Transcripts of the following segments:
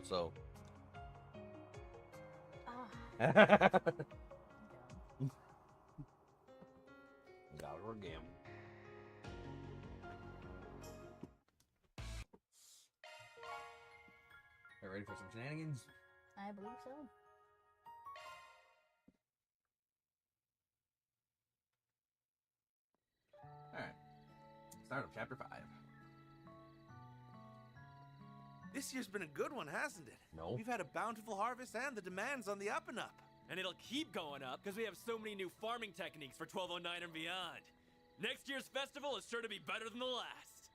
tomorrow, so. Got her again. Are you ready for some shenanigans? I believe so. Alright. Start of chapter 5. This year's been a good one, hasn't it? No. We've had a bountiful harvest and the demand's on the up and up. And it'll keep going up because we have so many new farming techniques for 1209 and beyond. Next year's festival is sure to be better than the last.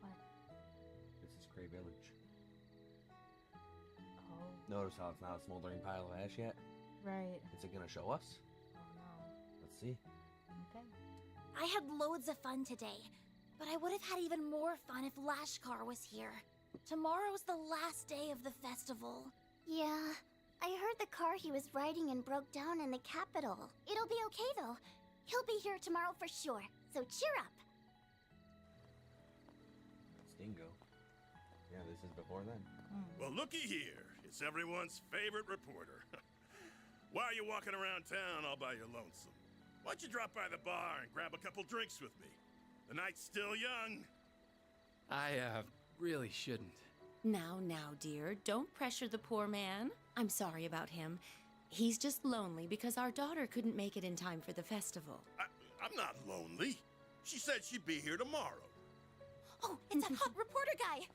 What? This is Cray Village. Oh, Notice how it's not a smoldering pile of ash yet? right. Is it gonna show us? Oh no. Let's see. Okay. I had loads of fun today, but I would have had even more fun if Lashkar was here. Tomorrow's the last day of the festival. Yeah, I heard the car he was riding in broke down in the capital. It'll be okay though. He'll be here tomorrow for sure, so cheer up. Stingo. Yeah, this is before then. Well, looky here. It's everyone's favorite reporter. While you're walking around town all by your lonesome, why don't you drop by the bar and grab a couple drinks with me? The night's still young. I, really shouldn't. Now, dear, don't pressure the poor man. I'm sorry about him. He's just lonely because our daughter couldn't make it in time for the festival. I'm not lonely. She said she'd be here tomorrow. Oh, it's that hot reporter guy!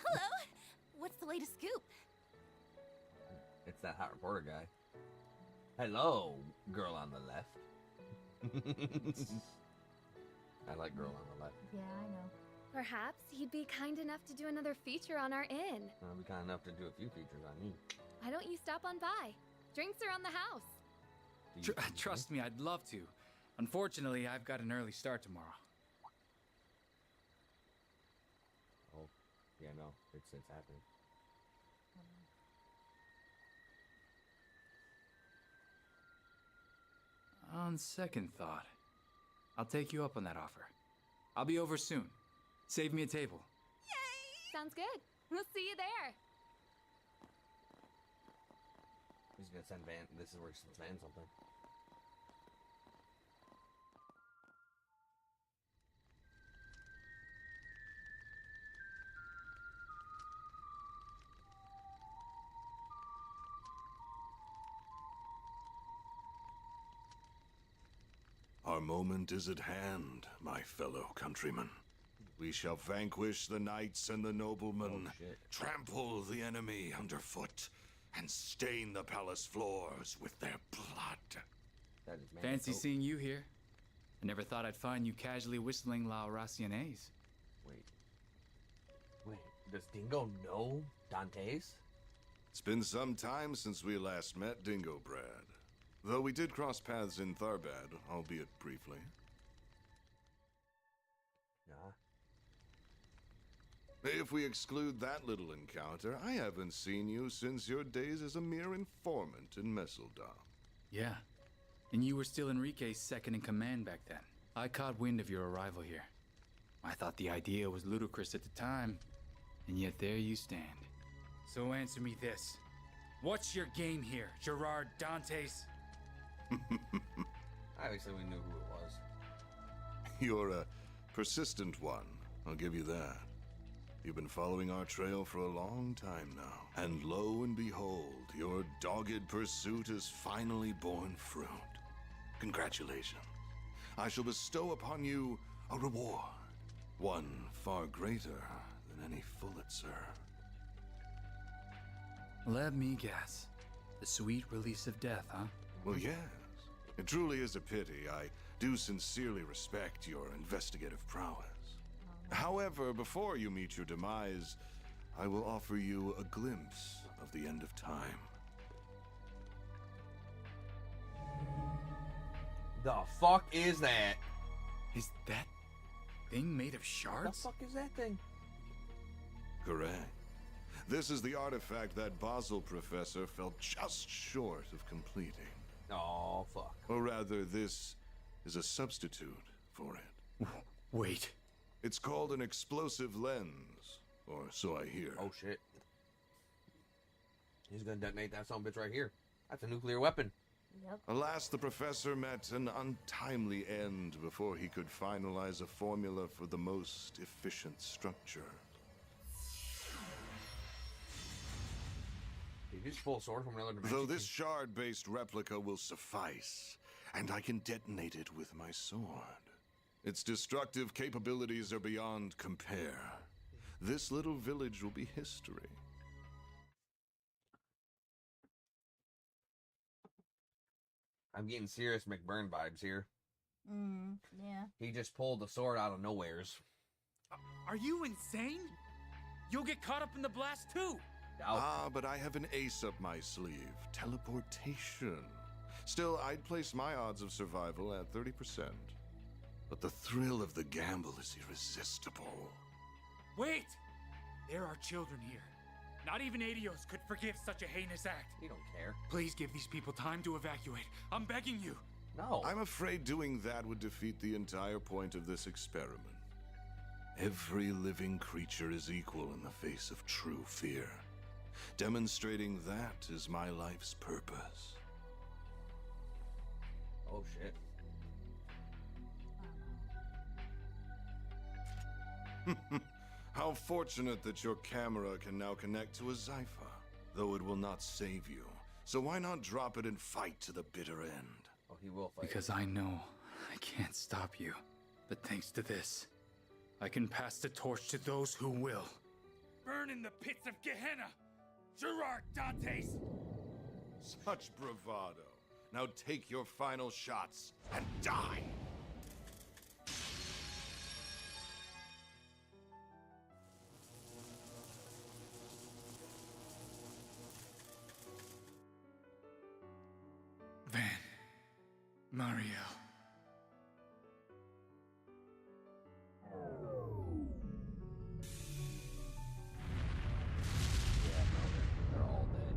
Hello! What's the latest scoop? It's that hot reporter guy. Hello, girl on the left. I like girl on the left. Yeah, I know. Perhaps he'd be kind enough to do another feature on our inn. I'll be kind enough to do a few features on you. Why don't you stop on by? Drinks are on the house. Do you- Trust me, I'd love to. Unfortunately, I've got an early start tomorrow. Oh, yeah, no, it's happening. On second thought, I'll take you up on that offer. I'll be over soon. Save me a table. Sounds good. We'll see you there. He's gonna send Van. This is where he sends Van something. Our moment is at hand, my fellow countrymen. We shall vanquish the knights and the noblemen, Oh, shit. trample the enemy underfoot, and stain the palace floors with their blood. That is man. Fancy Oh, seeing you here. I never thought I'd find you casually whistling La Raciones. Wait, does Dingo know Dante's? It's been some time since we last met, Dingo Brad. Though we did cross paths in Tharbad, albeit briefly. Nah. If we exclude that little encounter, I haven't seen you since your days as a mere informant in Messeldom. Yeah. And you were still Enrique's second in command back then. I caught wind of your arrival here. I thought the idea was ludicrous at the time, and yet there you stand. So answer me this. What's your game here, Gerard Dantes? Obviously, we knew who it was. You're a persistent one, I'll give you that. You've been following our trail for a long time now. And lo and behold, your dogged pursuit has finally borne fruit. Congratulations. I shall bestow upon you a reward. One far greater than any Pulitzer. Let me guess. The sweet release of death, huh? Well, yes. It truly is a pity. I do sincerely respect your investigative prowess. However, before you meet your demise, I will offer you a glimpse of the end of time. The fuck is that? Is that thing made of The shards? fuck is that thing? Correct. This is the artifact that Basel professor fell just short of completing. Oh, fuck. Or rather, this is a substitute for it. Wait. It's called an explosive lens, or so I hear. Oh, shit. He's gonna detonate that son of a bitch right here. That's a nuclear weapon. Yep. Alas, the professor met an untimely end before he could finalize a formula for the most efficient structure. Did you just pull a sword from another dimension? Though this shard-based replica will suffice, and I can detonate it with my sword. Its destructive capabilities are beyond compare. This little village will be history. I'm getting serious McBurn vibes here. Yeah. He just pulled the sword out of nowheres. Are you insane? You'll get caught up in the blast too. Ah, but I have an ace up my sleeve. Teleportation. Still, I'd place my odds of survival at 30%. But the thrill of the gamble is irresistible. Wait! There are children here. Not even Adios could forgive such a heinous act. You don't care. Please give these people time to evacuate. I'm begging you. No. I'm afraid doing that would defeat the entire point of this experiment. Every living creature is equal in the face of true fear. Demonstrating that is my life's purpose. Oh, shit. How fortunate that your camera can now connect to a Zypha, though it will not save you. So why not drop it and fight to the bitter end? Oh, he will fight. Because I know I can't stop you. But thanks to this, I can pass the torch to those who will. Burn in the pits of Gehenna! Gerard Dantes! Such bravado. Now take your final shots and die! Van. Mario. Yeah, no, they're all dead.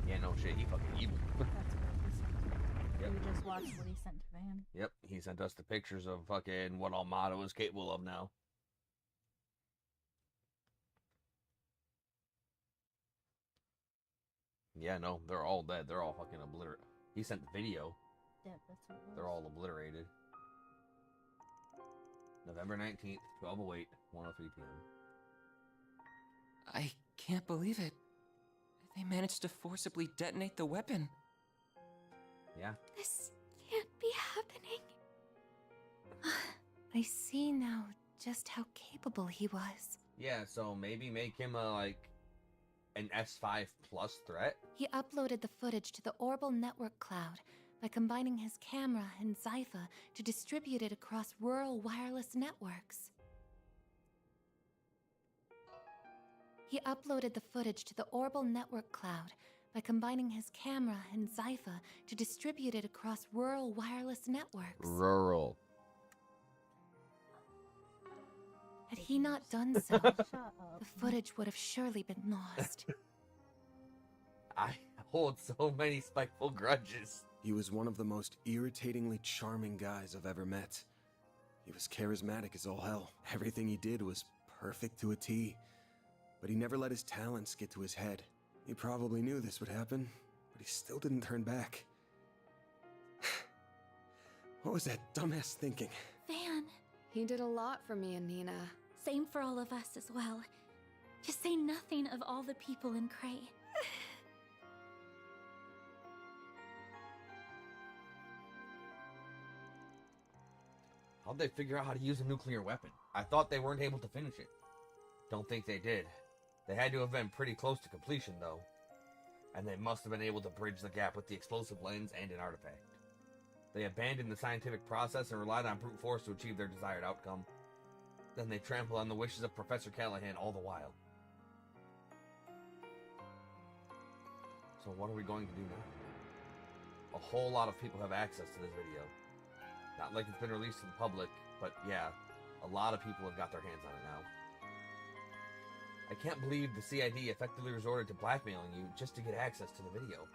Yeah, no shit, he fucking evil. That's what he sent. Yep. We just watched what he sent to Van. Yep, he sent us the pictures of fucking what Almado is capable of now. Yeah, no, they're all dead. They're all fucking obliterated. He sent the video. Yeah, that's what it was. They're all obliterated. November 19th, 12:08, 1:03 p.m. I can't believe it. They managed to forcibly detonate the weapon. Yeah. This can't be happening. I see now just how capable he was. Yeah, so maybe make him an S5 plus threat. He uploaded the footage to the Orbital Network cloud by combining his camera and Zypha to distribute it across rural wireless networks. He uploaded the footage to the Orbital Network cloud by combining his camera and Zypha to distribute it across rural wireless networks. Rural. Had he not done so, Shut up. the footage would have surely been lost. I hold so many spiteful grudges. He was one of the most irritatingly charming guys I've ever met. He was charismatic as all hell. Everything he did was perfect to a T. But he never let his talents get to his head. He probably knew this would happen, but he still didn't turn back. What was that dumbass thinking? Van, He did a lot for me and Nina. same for all of us as well. To say nothing of all the people in Cray. How'd they figure out how to use a nuclear weapon? I thought they weren't able to finish it. Don't think they did. They had to have been pretty close to completion, though. And they must have been able to bridge the gap with the explosive lens and an artifact. They abandoned the scientific process and relied on brute force to achieve their desired outcome. Then they trampled on the wishes of Professor Callahan all the while. So what are we going to do now? A whole lot of people have access to this video. Not like it's been released to the public, but yeah, A lot of people have got their hands on it now. I can't believe the CID effectively resorted to blackmailing you just to get access to the video.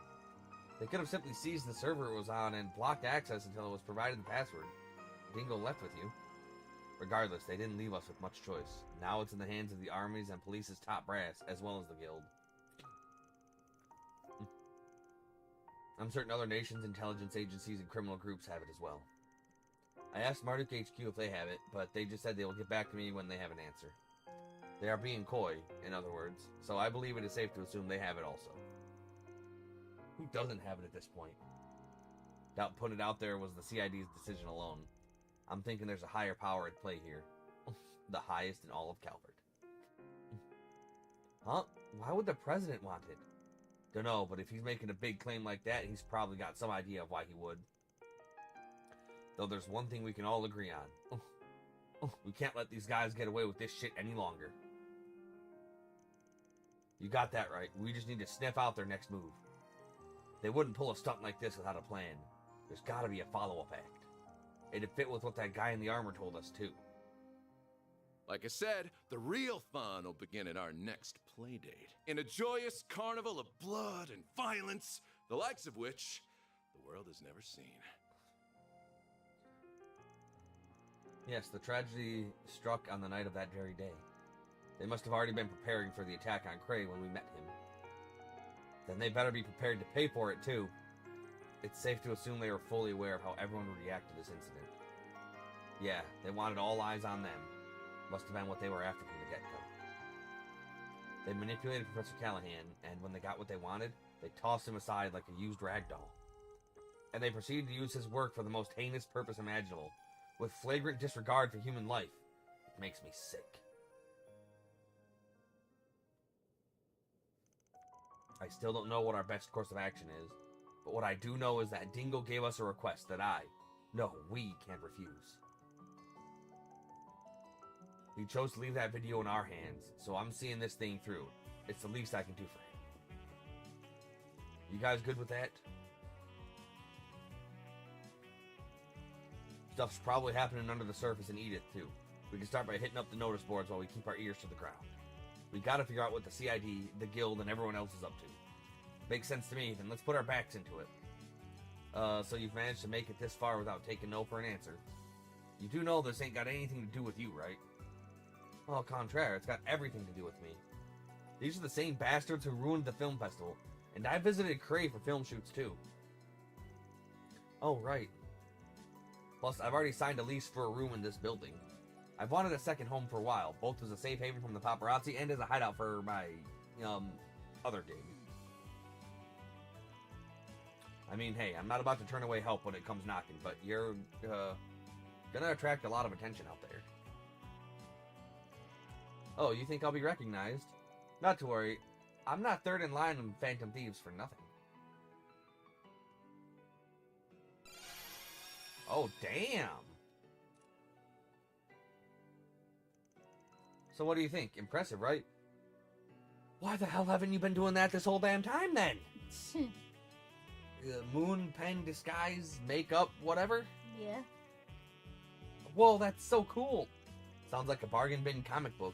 They could have simply seized the server it was on and blocked access until it was provided the password. Dingo left with you. Regardless, they didn't leave us with much choice. Now it's in the hands of the armies and police's top brass, as well as the guild. I'm certain other nations, intelligence agencies, and criminal groups have it as well. I asked Marduk HQ if they have it, but they just said they will get back to me when they have an answer. They are being coy, in other words, so I believe it is safe to assume they have it also. Who doesn't have it at this point? Doubt putting it out there was the CID's decision alone. I'm thinking there's a higher power at play here. The highest in all of Calvert. Huh? Why would the president want it? Dunno, but if he's making a big claim like that, he's probably got some idea of why he would. Though there's one thing we can all agree on. We can't let these guys get away with this shit any longer. You got that right. We just need to sniff out their next move. They wouldn't pull a stunt like this without a plan. There's gotta be a follow-up act. It'd fit with what that guy in the armor told us, too. Like I said, the real fun will begin at our next playdate. In a joyous carnival of blood and violence, the likes of which the world has never seen. Yes, the tragedy struck on the night of that very day. They must have already been preparing for the attack on Cray when we met him. Then they better be prepared to pay for it, too. It's safe to assume they were fully aware of how everyone would react to this incident. Yeah, they wanted all eyes on them. Must have been what they were after from the get-go. They manipulated Professor Callahan, and when they got what they wanted, they tossed him aside like a used rag doll. And they proceeded to use his work for the most heinous purpose imaginable, with flagrant disregard for human life. It makes me sick. I still don't know what our best course of action is, but what I do know is that Dingo gave us a request that we can't refuse. He chose to leave that video in our hands, so I'm seeing this thing through. It's the least I can do for him. You guys good with that? Stuff's probably happening under the surface in Edith, too. We can start by hitting up the notice boards while we keep our ears to the ground. We gotta figure out what the CID, the guild, and everyone else is up to. Makes sense to me, then let's put our backs into it. So you've managed to make it this far without taking no for an answer. You do know this ain't got anything to do with you, right? Au contraire, it's got everything to do with me. These are the same bastards who ruined the film festival, and I visited Cray for film shoots too. Oh, right. Plus, I've already signed a lease for a room in this building. I've wanted a second home for a while, both as a safe haven from the paparazzi and as a hideout for my, other gig. I mean, hey, I'm not about to turn away help when it comes knocking, but you're, gonna attract a lot of attention out there. Oh, you think I'll be recognized? Not to worry, I'm not third in line in Phantom Thieves for nothing. Oh, damn! So what do you think? Impressive, right? Why the hell haven't you been doing that this whole damn time, then? Moon, pen, disguise, makeup, whatever? Yeah. Whoa, that's so cool! Sounds like a bargain bin comic book.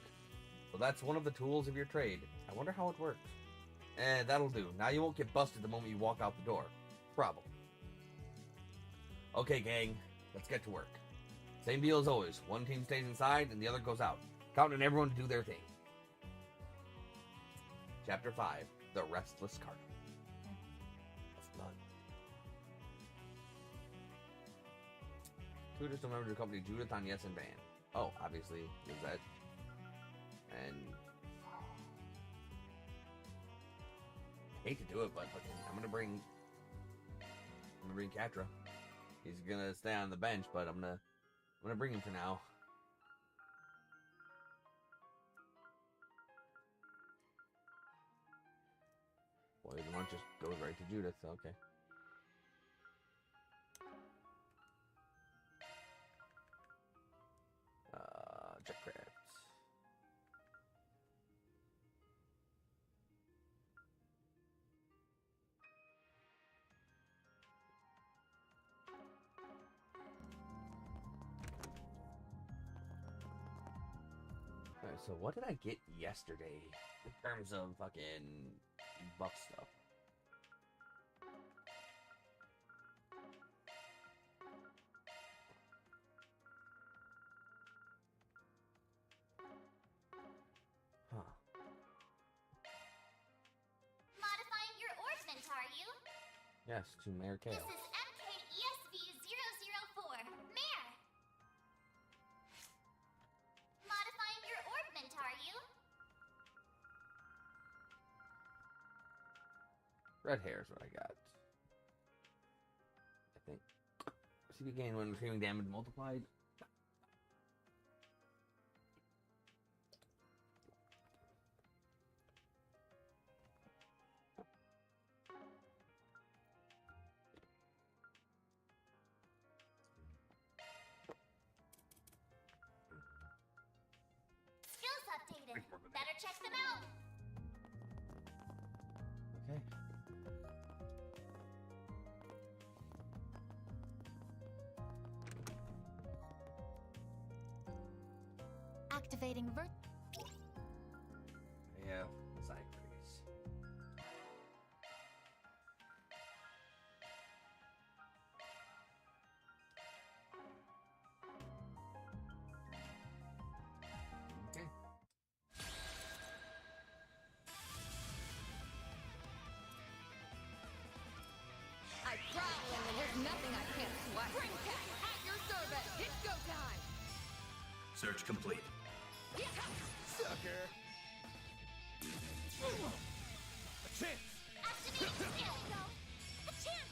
Well, that's one of the tools of your trade. I wonder how it works. That'll do. Now you won't get busted the moment you walk out the door. Probably. Okay, gang. Let's get to work. Same deal as always. One team stays inside and the other goes out. Counting on everyone to do their thing. Chapter 5. The Restless Cart. Of blood. Who just remembered to accompany Judith on Yes and Van? Oh, obviously, Lizette. And I hate to do it, but I'm gonna bring Catra. He's gonna stay on the bench, but I'm gonna bring him for now. Poison Lunch just goes right to Judith, okay. Check crafts. So what did I get yesterday in terms of fucking buff stuff? Huh. Modifying your orbment, are you? Yes, to Mayor Kale. This is MKESV-004, Mayor. Modifying your orbment, are you? Red hair is what I got. I think. CP gain when retrieving damage multiplied. Skills updated. Better check them out. Okay. Activating Yeah, side freeze. Okay. I prowl and there's nothing I can't swipe. Spring Cat, at your service. It's go time. Search complete. Sucker! A chance! Activating skill. A chance.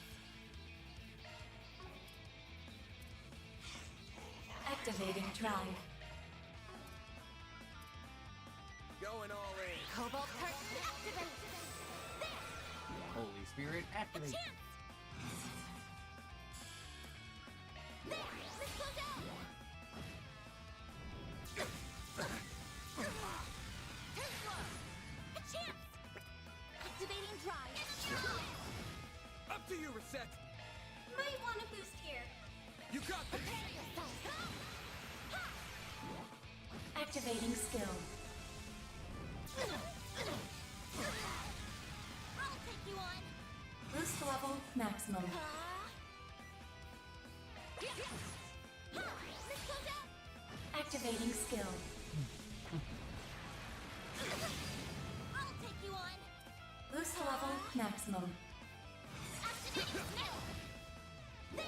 Activating drive. Going all in. Cobalt Curtain activate. There. Holy Spirit, activate. Chance. There. Let's go down. Tesla. A chance. Activating drive. Up to you, Reset! Might want a boost here. You got this! Prepare yourself. Activating skill. I'll take you on. Boost level maximum. Let's go down. Activating skill. I'll take you on. Boost level maximum. Activating skill. There.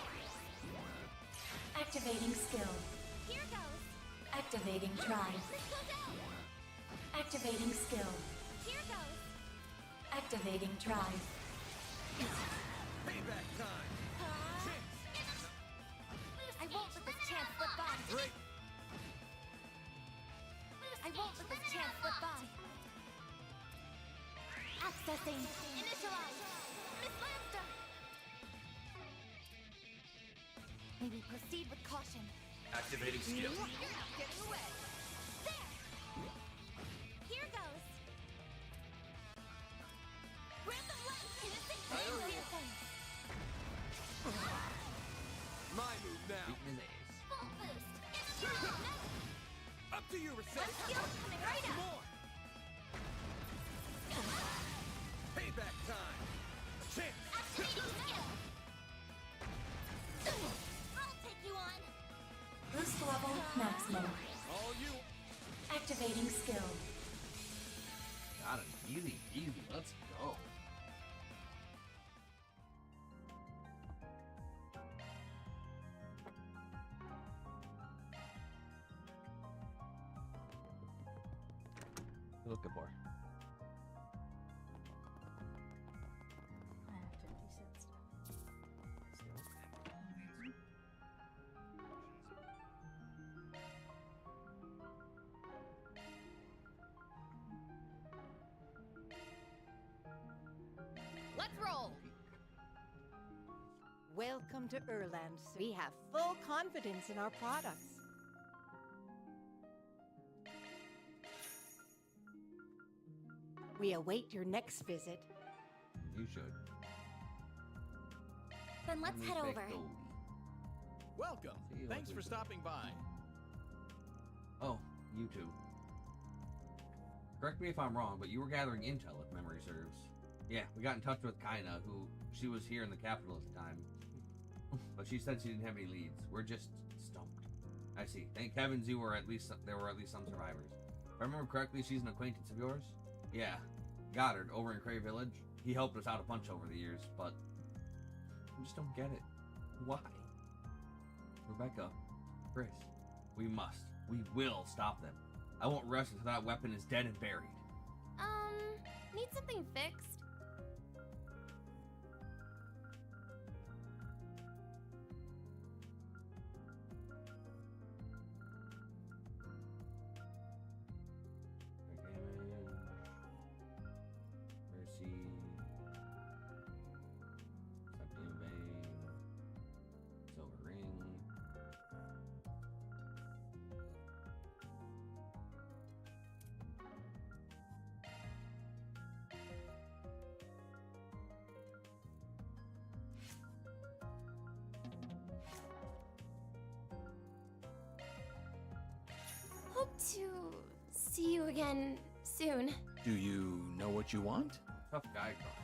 Activating skill. Here goes. Activating drive. Let's go down. Activating skill. Here goes. Activating drive. Payback time! I won't let this chance slip by. Great! I won't let this chance slip by. Accessing. Initialize. Miss Lanster. Maybe proceed with caution. Activating skill. You're not getting away. There. Here goes. Random light. Innocent things. My move now. Beating his ass. Full boost. Up to you, Reset! Skills coming right Some up. more! Payback time! A chance! Activating skill. I'll take you on. Boost level maximum. All you! Activating skill. Got it. Easy, easy. Let's go. What are you looking for? I have to reset stuff. Let's roll. Welcome to Erland. We have full confidence in our products. We await your next visit. You should. Then let's head over. Welcome. See you Thanks later. for stopping by. Oh, you too. Correct me if I'm wrong, but you were gathering intel, if memory serves. Yeah, we got in touch with Kaina, who she was here in the capital at the time. But she said she didn't have any leads. We're just stumped. I see. Thank heavens there were at least some survivors. If I remember correctly, she's an acquaintance of yours? Yeah. Goddard, over in Cray Village. He helped us out a bunch over the years, but I just don't get it. Why? Rebecca, Chris, we will stop them. I won't rest until that weapon is dead and buried. Need something fixed? Mercy. Septium Vein. Silver Ring. Hope to see you again soon. Do you know what you want? Tough guy, Carl.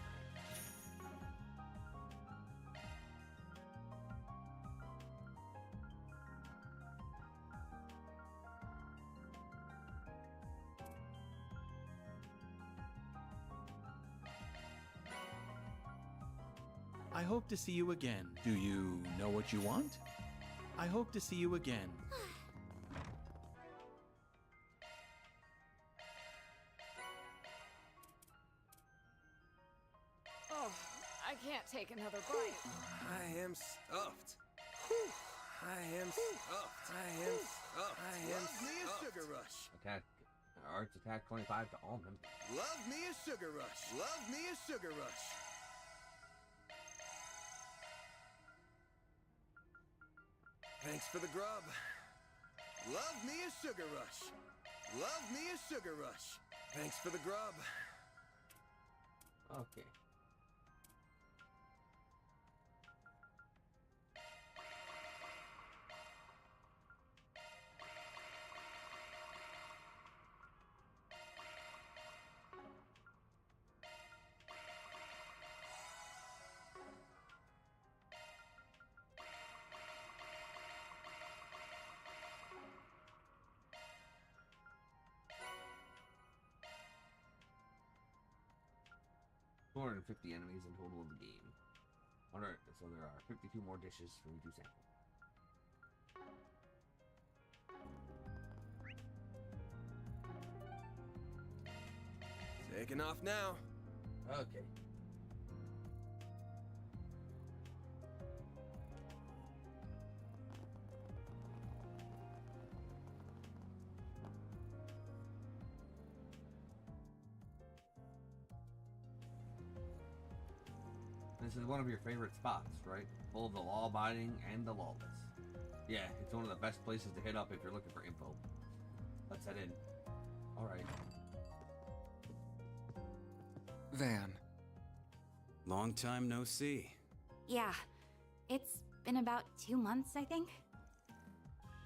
I hope to see you again. Do you know what you want? I hope to see you again. Oh, I can't take another bite. I am stuffed. Whew. I am stuffed. I am stuffed. I am Love me a sugar rush. Attack. Arts attack 25 to all members. Love me a sugar rush. Love me a sugar rush. Thanks for the grub. Love me a sugar rush. Love me a sugar rush. Thanks for the grub. Okay. $250 enemies in total of the game. Alright, so there are 52 more dishes for me to sample. Taking off now. Okay. This is one of your favorite spots, right? Full of the law-abiding and the lawless. Yeah, it's one of the best places to hit up if you're looking for info. Let's head in. Alright. Van. Long time no see. Yeah, it's been about 2 months, I think.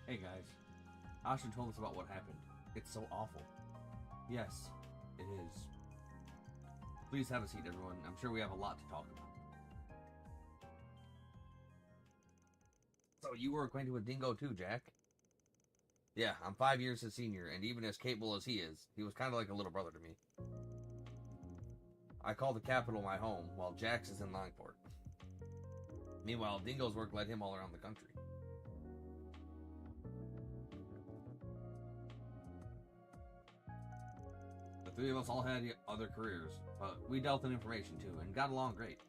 Hey guys. Asha told us about what happened. It's so awful. Yes, it is. Please have a seat, everyone. I'm sure we have a lot to talk about. So you were acquainted with Dingo too, Jack? Yeah, I'm 5 years his senior, and even as capable as he is, he was kind of like a little brother to me. I call the capital my home, while Jack's is in Longport. Meanwhile, Dingo's work led him all around the country. The three of us all had other careers, but we dealt in information too, and got along great.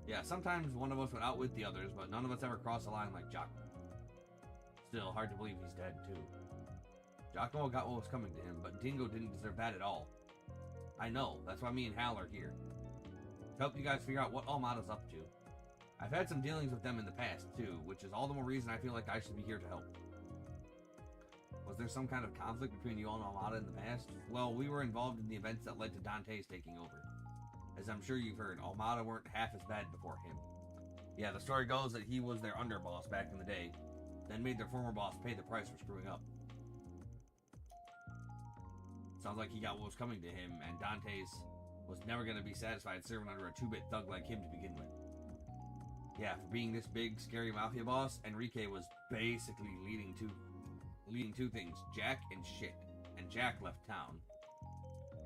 Yeah, sometimes one of us would outwit the others, but none of us ever crossed the line like Giacomo. Still, hard to believe he's dead too. Giacomo got what was coming to him, but Dingo didn't deserve that at all. I know, that's why me and Hal are here. To help you guys figure out what Almada's up to. I've had some dealings with them in the past too, which is all the more reason I feel like I should be here to help. Was there some kind of conflict between you all and Almada in the past? Well, we were involved in the events that led to Dante's taking over. As I'm sure you've heard, Almada weren't half as bad before him. Yeah, the story goes that he was their underboss back in the day, then made their former boss pay the price for screwing up. Sounds like he got what was coming to him, and Dante's was never going to be satisfied serving under a 2-bit thug like him to begin with. Yeah, for being this big, scary mafia boss, Enrique was basically leading two things, Jack and shit. And Jack left town.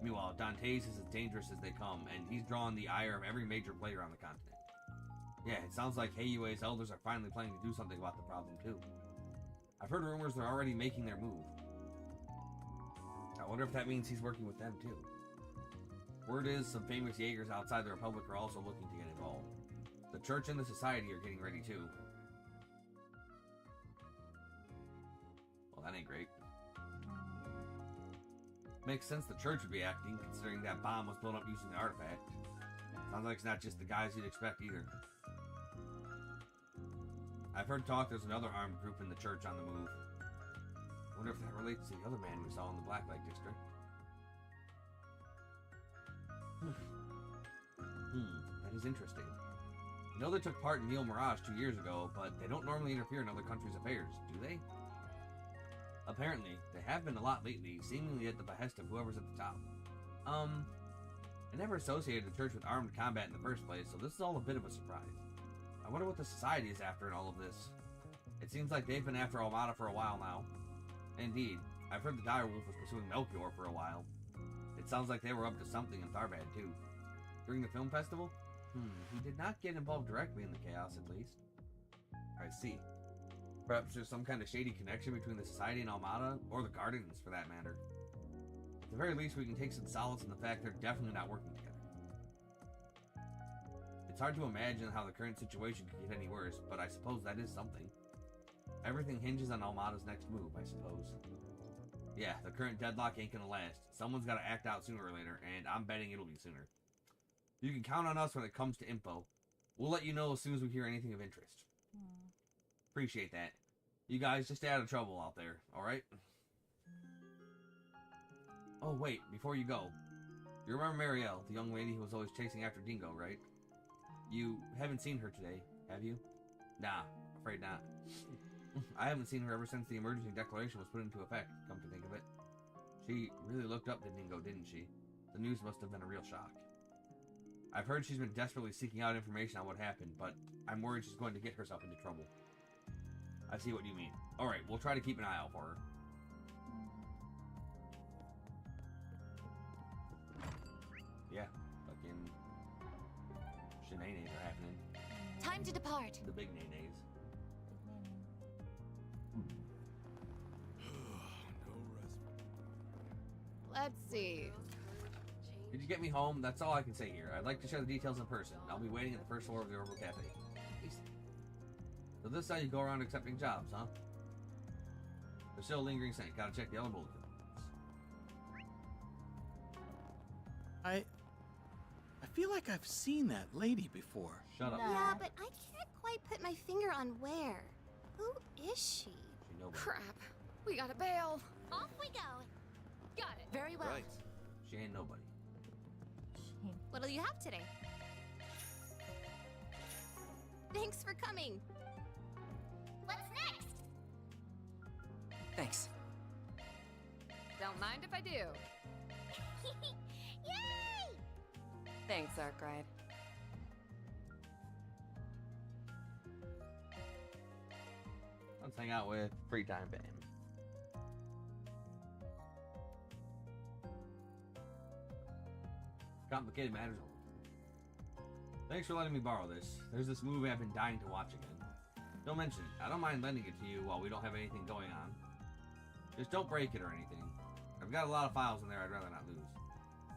Meanwhile, Dante's is as dangerous as they come, and he's drawn the ire of every major player on the continent. Yeah, it sounds like Heiyue's elders are finally planning to do something about the problem, too. I've heard rumors they're already making their move. I wonder if that means he's working with them, too. Word is some famous Jaegers outside the Republic are also looking to get involved. The church and the society are getting ready, too. Well, that ain't great. Makes sense the church would be acting, considering that bomb was blown up using the artifact. Sounds like it's not just the guys you'd expect, either. I've heard talk there's another armed group in the church on the move. Wonder if that relates to the other man we saw in the Blacklight District. That is interesting. I know they took part in Neil Mirage 2 years ago, but they don't normally interfere in other countries' affairs, do they? Apparently, they have been a lot lately, seemingly at the behest of whoever's at the top. I never associated the church with armed combat in the first place, so this is all a bit of a surprise. I wonder what the society is after in all of this. It seems like they've been after Armada for a while now. Indeed, I've heard the Direwolf was pursuing Melchior for a while. It sounds like they were up to something in Tharbad, too. During the film festival? He did not get involved directly in the chaos, at least. I see. Perhaps there's some kind of shady connection between the Society and Armada, or the Guardians, for that matter. At the very least, we can take some solace in the fact they're definitely not working together. It's hard to imagine how the current situation could get any worse, but I suppose that is something. Everything hinges on Armada's next move, I suppose. Yeah, the current deadlock ain't gonna last. Someone's gotta act out sooner or later, and I'm betting it'll be sooner. You can count on us when it comes to info. We'll let you know as soon as we hear anything of interest. Appreciate that. You guys just stay out of trouble out there, alright? Oh, wait, before you go. You remember Marielle, the young lady who was always chasing after Dingo, right? You haven't seen her today, have you? Nah, afraid not. I haven't seen her ever since the emergency declaration was put into effect, come to think of it. She really looked up to Dingo, didn't she? The news must have been a real shock. I've heard she's been desperately seeking out information on what happened, but I'm worried she's going to get herself into trouble. I see what you mean. Alright, we'll try to keep an eye out for her. Yeah, fucking shenanigans are happening. Time to depart. The big nays. Let's see. Did you get me home? That's all I can say here. I'd like to share the details in person. I'll be waiting at the first floor of the Orbital Cafe. So this is how you go around accepting jobs, huh? There's still a lingering scent. Gotta check the other bulletin. I feel like I've seen that lady before. Shut up. Yeah, but I can't quite put my finger on where. Who is she? Crap. We gotta bail. Off we go. Got it. Very well. Right. She ain't nobody. What'll you have today? Thanks for coming. What's next? Thanks. Don't mind if I do. Yay! Thanks, Arkwright. Let's hang out with Free Time Bam. Complicated matters only. Thanks for letting me borrow this. There's this movie I've been dying to watch again. Don't mention it. I don't mind lending it to you while we don't have anything going on. Just don't break it or anything. I've got a lot of files in there I'd rather not lose.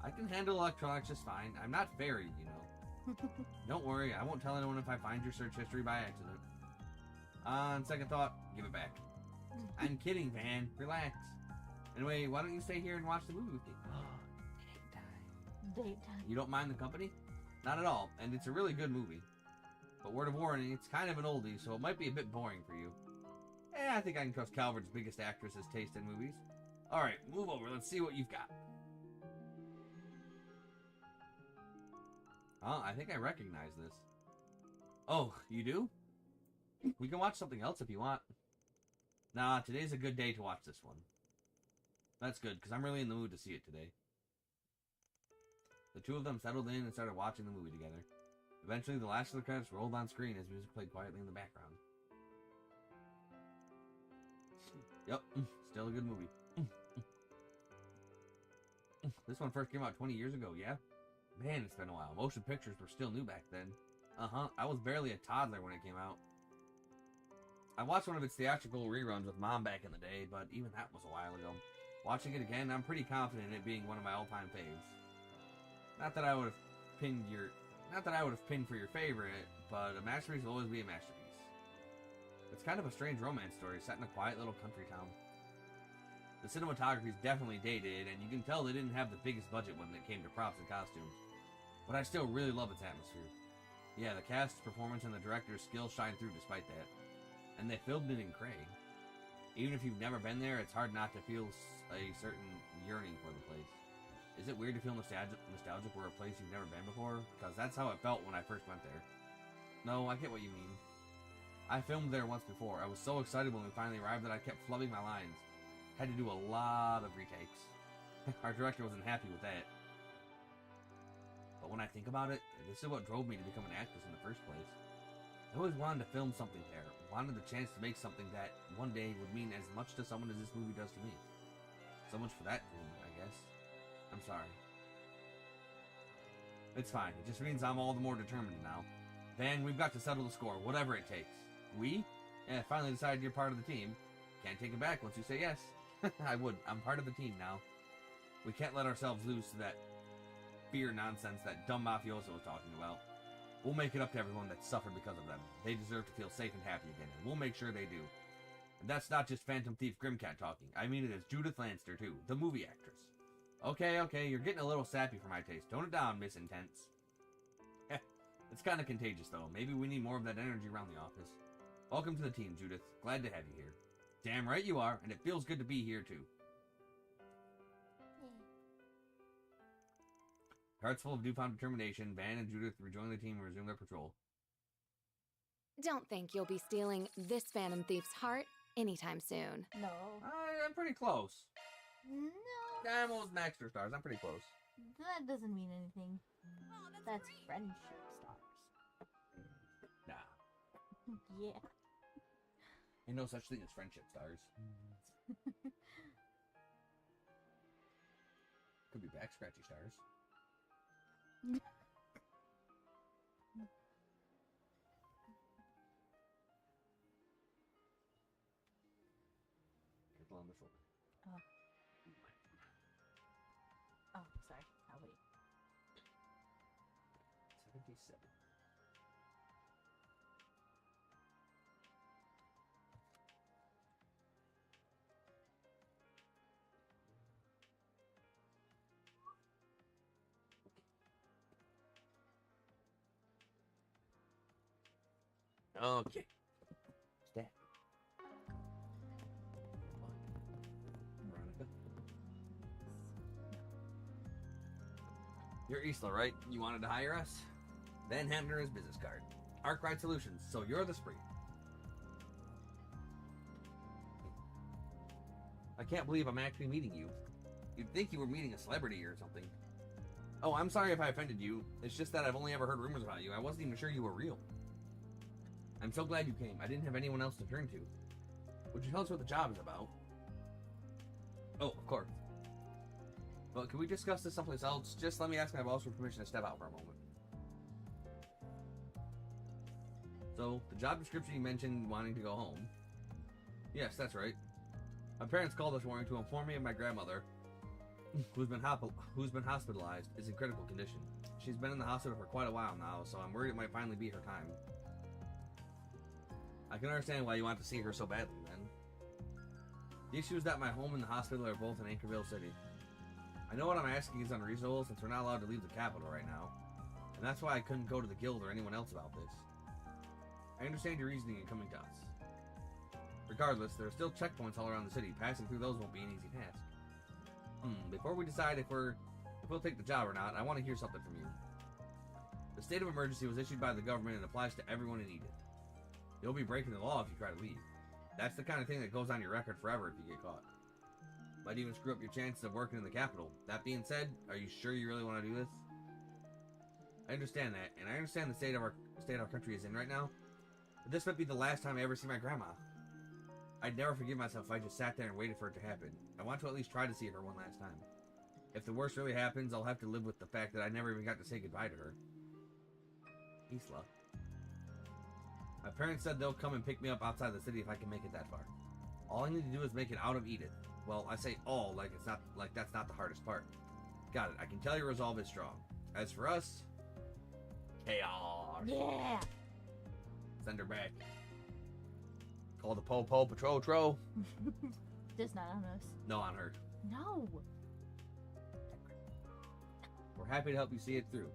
I can handle electronics just fine. I'm not fairy, you know. Don't worry, I won't tell anyone if I find your search history by accident. On second thought, give it back. I'm kidding, Van. Relax. Anyway, why don't you stay here and watch the movie with me? Daytime. You don't mind the company? Not at all, and it's a really good movie. But word of warning, it's kind of an oldie, so it might be a bit boring for you. I think I can trust Calvert's biggest actress's taste in movies. Alright, move over, let's see what you've got. Oh, I think I recognize this. Oh, you do? We can watch something else if you want. Nah, today's a good day to watch this one. That's good, because I'm really in the mood to see it today. The two of them settled in and started watching the movie together. Eventually, the last of the credits rolled on screen as music played quietly in the background. Yep, still a good movie. This one first came out 20 years ago, yeah? Man, it's been a while. Motion pictures were still new back then. Uh-huh, I was barely a toddler when it came out. I watched one of its theatrical reruns with Mom back in the day, but even that was a while ago. Watching it again, I'm pretty confident in it being one of my all-time faves. Not that I would have pinned for your favorite, but a masterpiece will always be a masterpiece. It's kind of a strange romance story set in a quiet little country town. The cinematography is definitely dated, and you can tell they didn't have the biggest budget when it came to props and costumes. But I still really love its atmosphere. Yeah, the cast's performance and the director's skill shine through despite that. And they filmed it in Craig. Even if you've never been there, it's hard not to feel a certain yearning for the place. Is it weird to feel nostalgic for a place you've never been before? Because that's how it felt when I first went there. No, I get what you mean. I filmed there once before. I was so excited when we finally arrived that I kept flubbing my lines. Had to do a lot of retakes. Our director wasn't happy with that. But when I think about it, this is what drove me to become an actress in the first place. I always wanted to film something there. Wanted the chance to make something that one day would mean as much to someone as this movie does to me. So much for that dream, I guess. I'm sorry. It's fine. It just means I'm all the more determined now. Van, we've got to settle the score, whatever it takes. We? Yeah, finally decided you're part of the team. Can't take it back once you say yes. I would. I'm part of the team now. We can't let ourselves lose to that fear nonsense that dumb mafioso was talking about. We'll make it up to everyone that suffered because of them. They deserve to feel safe and happy again, and we'll make sure they do. And that's not just Phantom Thief Grimcat talking. I mean it as Judith Lannister, too, the movie actress. Okay, you're getting a little sappy for my taste. Tone it down, Miss Intense. It's kind of contagious, though. Maybe we need more of that energy around the office. Welcome to the team, Judith. Glad to have you here. Damn right you are, and it feels good to be here, too. Hearts full of newfound determination, Van and Judith rejoin the team and resume their patrol. Don't think you'll be stealing this Phantom Thief's heart anytime soon. No. I'm pretty close. No. I'm almost max stars. I'm pretty close. That doesn't mean anything. That's friendship stars. Nah. Yeah. Ain't no such thing as friendship stars. Could be back scratchy stars. Careful on the shoulder. Oh, sorry. I'll wait. 77. Okay. Stat. Veronica. You're Isla, right? You wanted to hire us? Then hand her his business card. Arkwright Solutions, so you're the spree. I can't believe I'm actually meeting you. You'd think you were meeting a celebrity or something. Oh, I'm sorry if I offended you. It's just that I've only ever heard rumors about you. I wasn't even sure you were real. I'm so glad you came. I didn't have anyone else to turn to. Would you tell us what the job is about? Oh, of course. Well, can we discuss this someplace else? Just let me ask my boss for permission to step out for a moment. So, the job description you mentioned wanting to go home. Yes, that's right. My parents called this morning to inform me of my grandmother, who's been hospitalized, is in critical condition. She's been in the hospital for quite a while now, so I'm worried it might finally be her time. I can understand why you want to see her so badly, then. The issue is that my home and the hospital are both in Anchorville City. I know what I'm asking is unreasonable since we're not allowed to leave the capital right now, and that's why I couldn't go to the guild or anyone else about this. I understand your reasoning in coming to us. Regardless, there are still checkpoints all around the city. Passing through those won't be an easy task. Before we decide if we'll take the job or not, I want to hear something from you. The state of emergency was issued by the government and applies to everyone in Eden. You'll be breaking the law if you try to leave. That's the kind of thing that goes on your record forever if you get caught. Might even screw up your chances of working in the capital. That being said, are you sure you really want to do this? I understand that, and I understand the state our country is in right now. But this might be the last time I ever see my grandma. I'd never forgive myself if I just sat there and waited for it to happen. I want to at least try to see her one last time. If the worst really happens, I'll have to live with the fact that I never even got to say goodbye to her. Isla. My parents said they'll come and pick me up outside the city if I can make it that far. All I need to do is make it out of Edith. Well, I say all like that's not the hardest part. Got it. I can tell your resolve is strong. As for us, chaos. Yeah. Send her back. Call the Po Patrol Tro. Just not on us. No, on her. No. We're happy to help you see it through.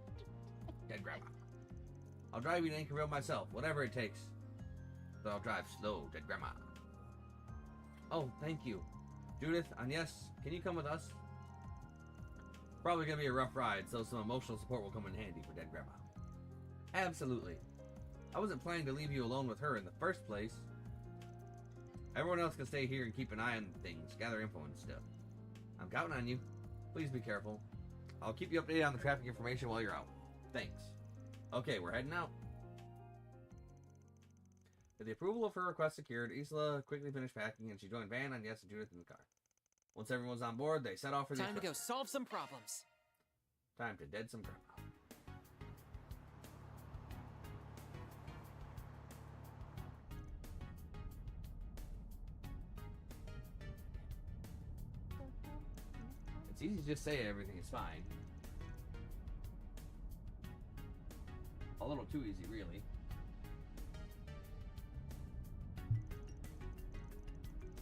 Dead grandma. I'll drive you to Anchorville myself, whatever it takes. But I'll drive slow, dead grandma. Oh, thank you. Judith, Agnes, can you come with us? Probably gonna be a rough ride, so some emotional support will come in handy for dead grandma. Absolutely. I wasn't planning to leave you alone with her in the first place. Everyone else can stay here and keep an eye on things, gather info and stuff. I'm counting on you. Please be careful. I'll keep you updated on the traffic information while you're out. Thanks. Okay, we're heading out. With the approval of her request secured, Isla quickly finished packing and she joined Van, Agnes, and Judith in the car. Once everyone's on board, they set off for the Time to go solve some problems. Time to dead some grandma. It's easy to just say everything is fine. A little too easy, really.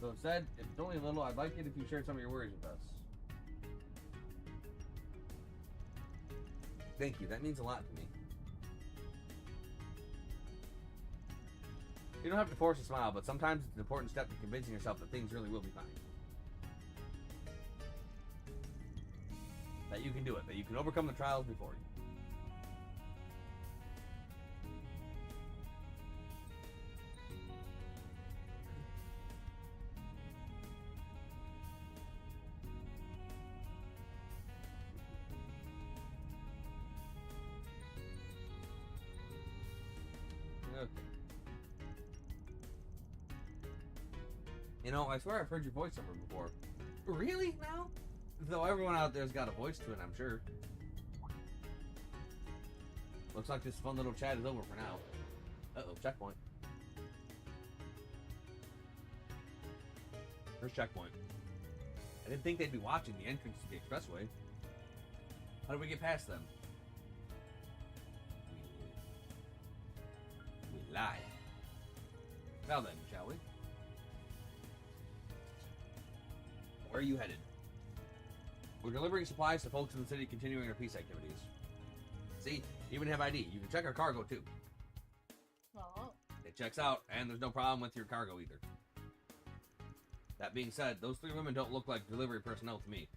So instead, if it's only a little, I'd like it if you shared some of your worries with us. Thank you, that means a lot to me. You don't have to force a smile, but sometimes it's an important step to convincing yourself that things really will be fine. That you can do it, that you can overcome the trials before you. Okay. You know, I swear I've heard your voice somewhere before. Really? Now? Though everyone out there's got a voice to it, I'm sure. Looks like this fun little chat is over for now. Uh-oh, checkpoint. First checkpoint. I didn't think they'd be watching the entrance to the expressway. How did we get past them? We lied. Now then, shall we? Where are you headed? We're delivering supplies to folks in the city continuing our peace activities. See, you even have ID. You can check our cargo too. Oh. It checks out, and there's no problem with your cargo either. That being said, those three women don't look like delivery personnel to me.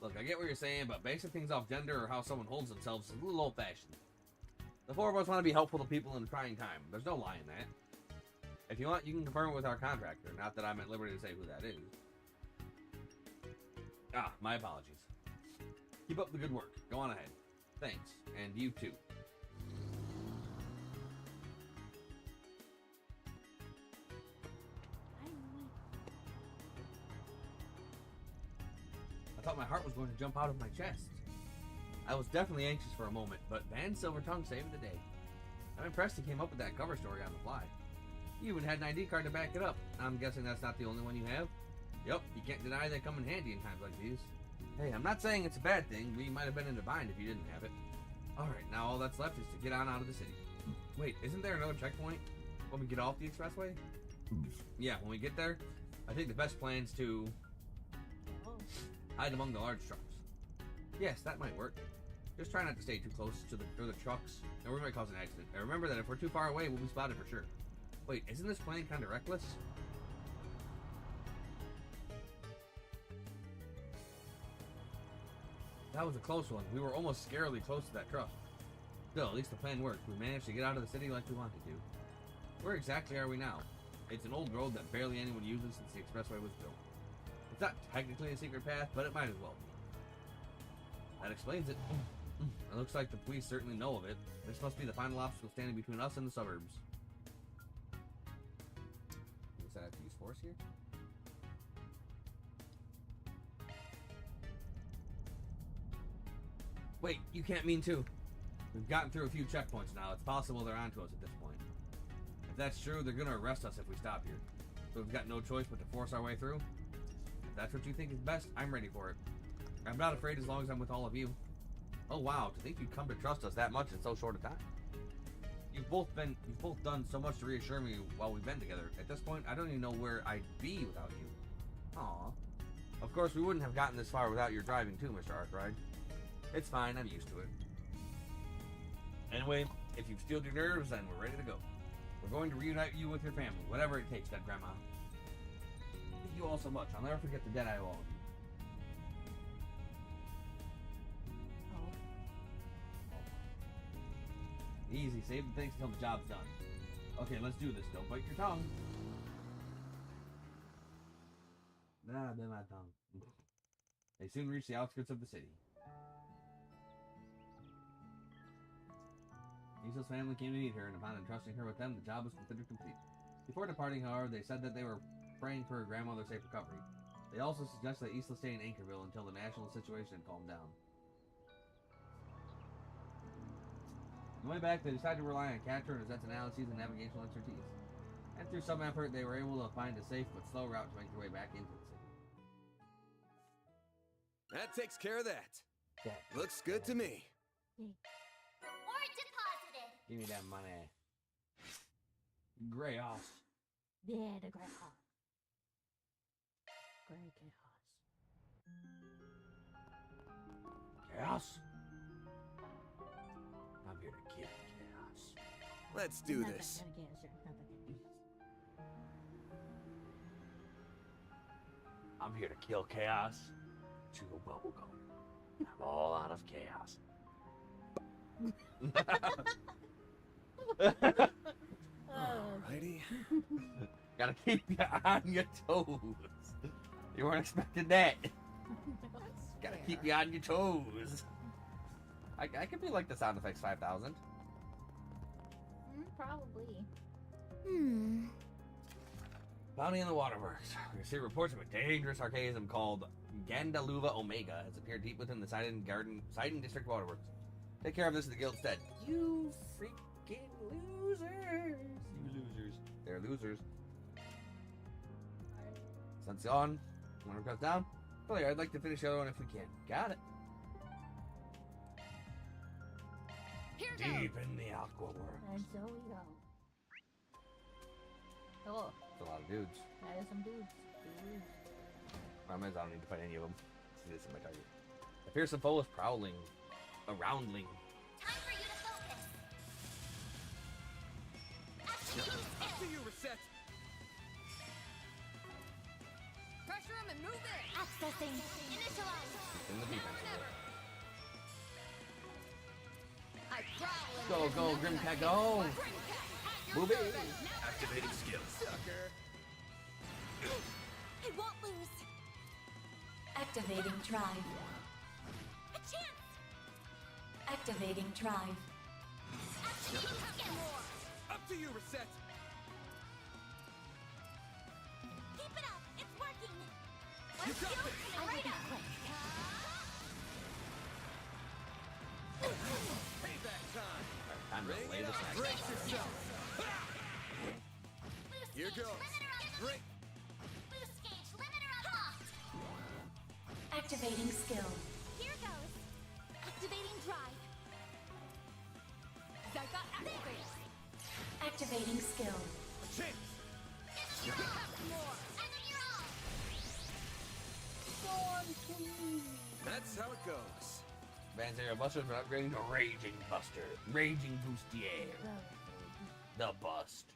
Look, I get what you're saying, but basing things off gender or how someone holds themselves is a little old-fashioned. The four of us want to be helpful to people in a trying time. There's no lie in that. If you want, you can confirm it with our contractor. Not that I'm at liberty to say who that is. Ah, my apologies. Keep up the good work. Go on ahead. Thanks. And you too. I thought my heart was going to jump out of my chest. I was definitely anxious for a moment, but Van Silvertongue saved the day. I'm impressed he came up with that cover story on the fly. You even had an ID card to back it up. I'm guessing that's not the only one you have? Yep, you can't deny they come in handy in times like these. Hey, I'm not saying it's a bad thing. We might have been in a bind if you didn't have it. Alright, now all that's left is to get on out of the city. Wait, isn't there another checkpoint when we get off the expressway? Yeah, when we get there, I think the best plan is to hide among the large trucks. Yes, that might work. Just try not to stay too close to the trucks, or we might cause an accident. And remember that if we're too far away, we'll be spotted for sure. Wait, isn't this plan kind of reckless? That was a close one. We were almost scarily close to that truck. Still, at least the plan worked. We managed to get out of the city like we wanted to. Where exactly are we now? It's an old road that barely anyone uses since the expressway was built. It's not technically a secret path, but it might as well be. That explains it. It looks like the police certainly know of it. This must be the final obstacle standing between us and the suburbs. Does that have to use force here? Wait, you can't mean to. We've gotten through a few checkpoints now. It's possible they're onto us at this point. If that's true, they're gonna arrest us if we stop here. So we've got no choice but to force our way through. If that's what you think is best, I'm ready for it. I'm not afraid as long as I'm with all of you. Oh wow, to think you'd come to trust us that much in so short a time. You've both done so much to reassure me while we've been together. At this point, I don't even know where I'd be without you. Aww. Of course, we wouldn't have gotten this far without your driving too, Mr. Arkwright. It's fine, I'm used to it. Anyway, if you've steeled your nerves, then we're ready to go. We're going to reunite you with your family, whatever it takes, dead grandma. Thank you all so much. I'll never forget the debt I owe all of you. Easy, save the things until the job's done. Okay, let's do this. Don't bite your tongue. Nah, bit my tongue. They soon reach the outskirts of the city. Lisa's family came to meet her, and upon entrusting her with them, the job was considered complete. Before departing, however, they said that they were praying for her grandmother's safe recovery. They also suggested that Isla stay in Anchorville until the national situation had calmed down. On the way back, they decided to rely on Catra and Rosette's analyses and navigational expertise. And through some effort, they were able to find a safe but slow route to make their way back into the city. That takes care of that. Yeah. Looks good to me. Reward deposited. Give me that money. Gray house. Yeah, the gray house. Gray chaos. Chaos? I'm here to kill chaos. Let's do this. I'm here to kill chaos. Chew a bubblegum. I'm all out of chaos. Alrighty. Gotta keep you on your toes. You weren't expecting that. Gotta keep you on your toes. I could be like the sound effects 5000. Probably. Bounty in the waterworks. We received reports of a dangerous archaism called Gandaluva Omega has appeared deep within the Sidon District waterworks. Take care of this in the guild's stead. You freaking losers. You losers. They're losers. Sun's gone. Water goes down. Oh yeah, I'd like to finish the other one if we can. Got it. Here Deep in the aqua world. And so we go. Oh, That's a lot of dudes. that is some dudes. I don't need to fight any of them. See this in my target. A fearsome foe is prowling. A roundling. Time for you to focus. Up to you, Reset. Pressure him and move in. Accessing. Initialize. In the defensive I prowl and Go, there's go, nothing I Grimcat, can't go. swipe. Grimcat, at your Move it. service. Now Activating skills. Sucker. I won't lose. Activating drive. A chance. Activating drive. Get more. Up to you, Reset. Keep it up. It's working. You got this. I'm ready. Payback time. Time to Bring lay it this on. next Brace one. yourself. Here goes. Break. Boost gauge limiter unlocked. Activating skill. Here goes. Activating drive. Zyka activate. Activating skill. Chance. You have more. And then you're off. That's how it goes. Advanced aerial busters for upgrading to Raging Buster. Raging Bustier. The bust.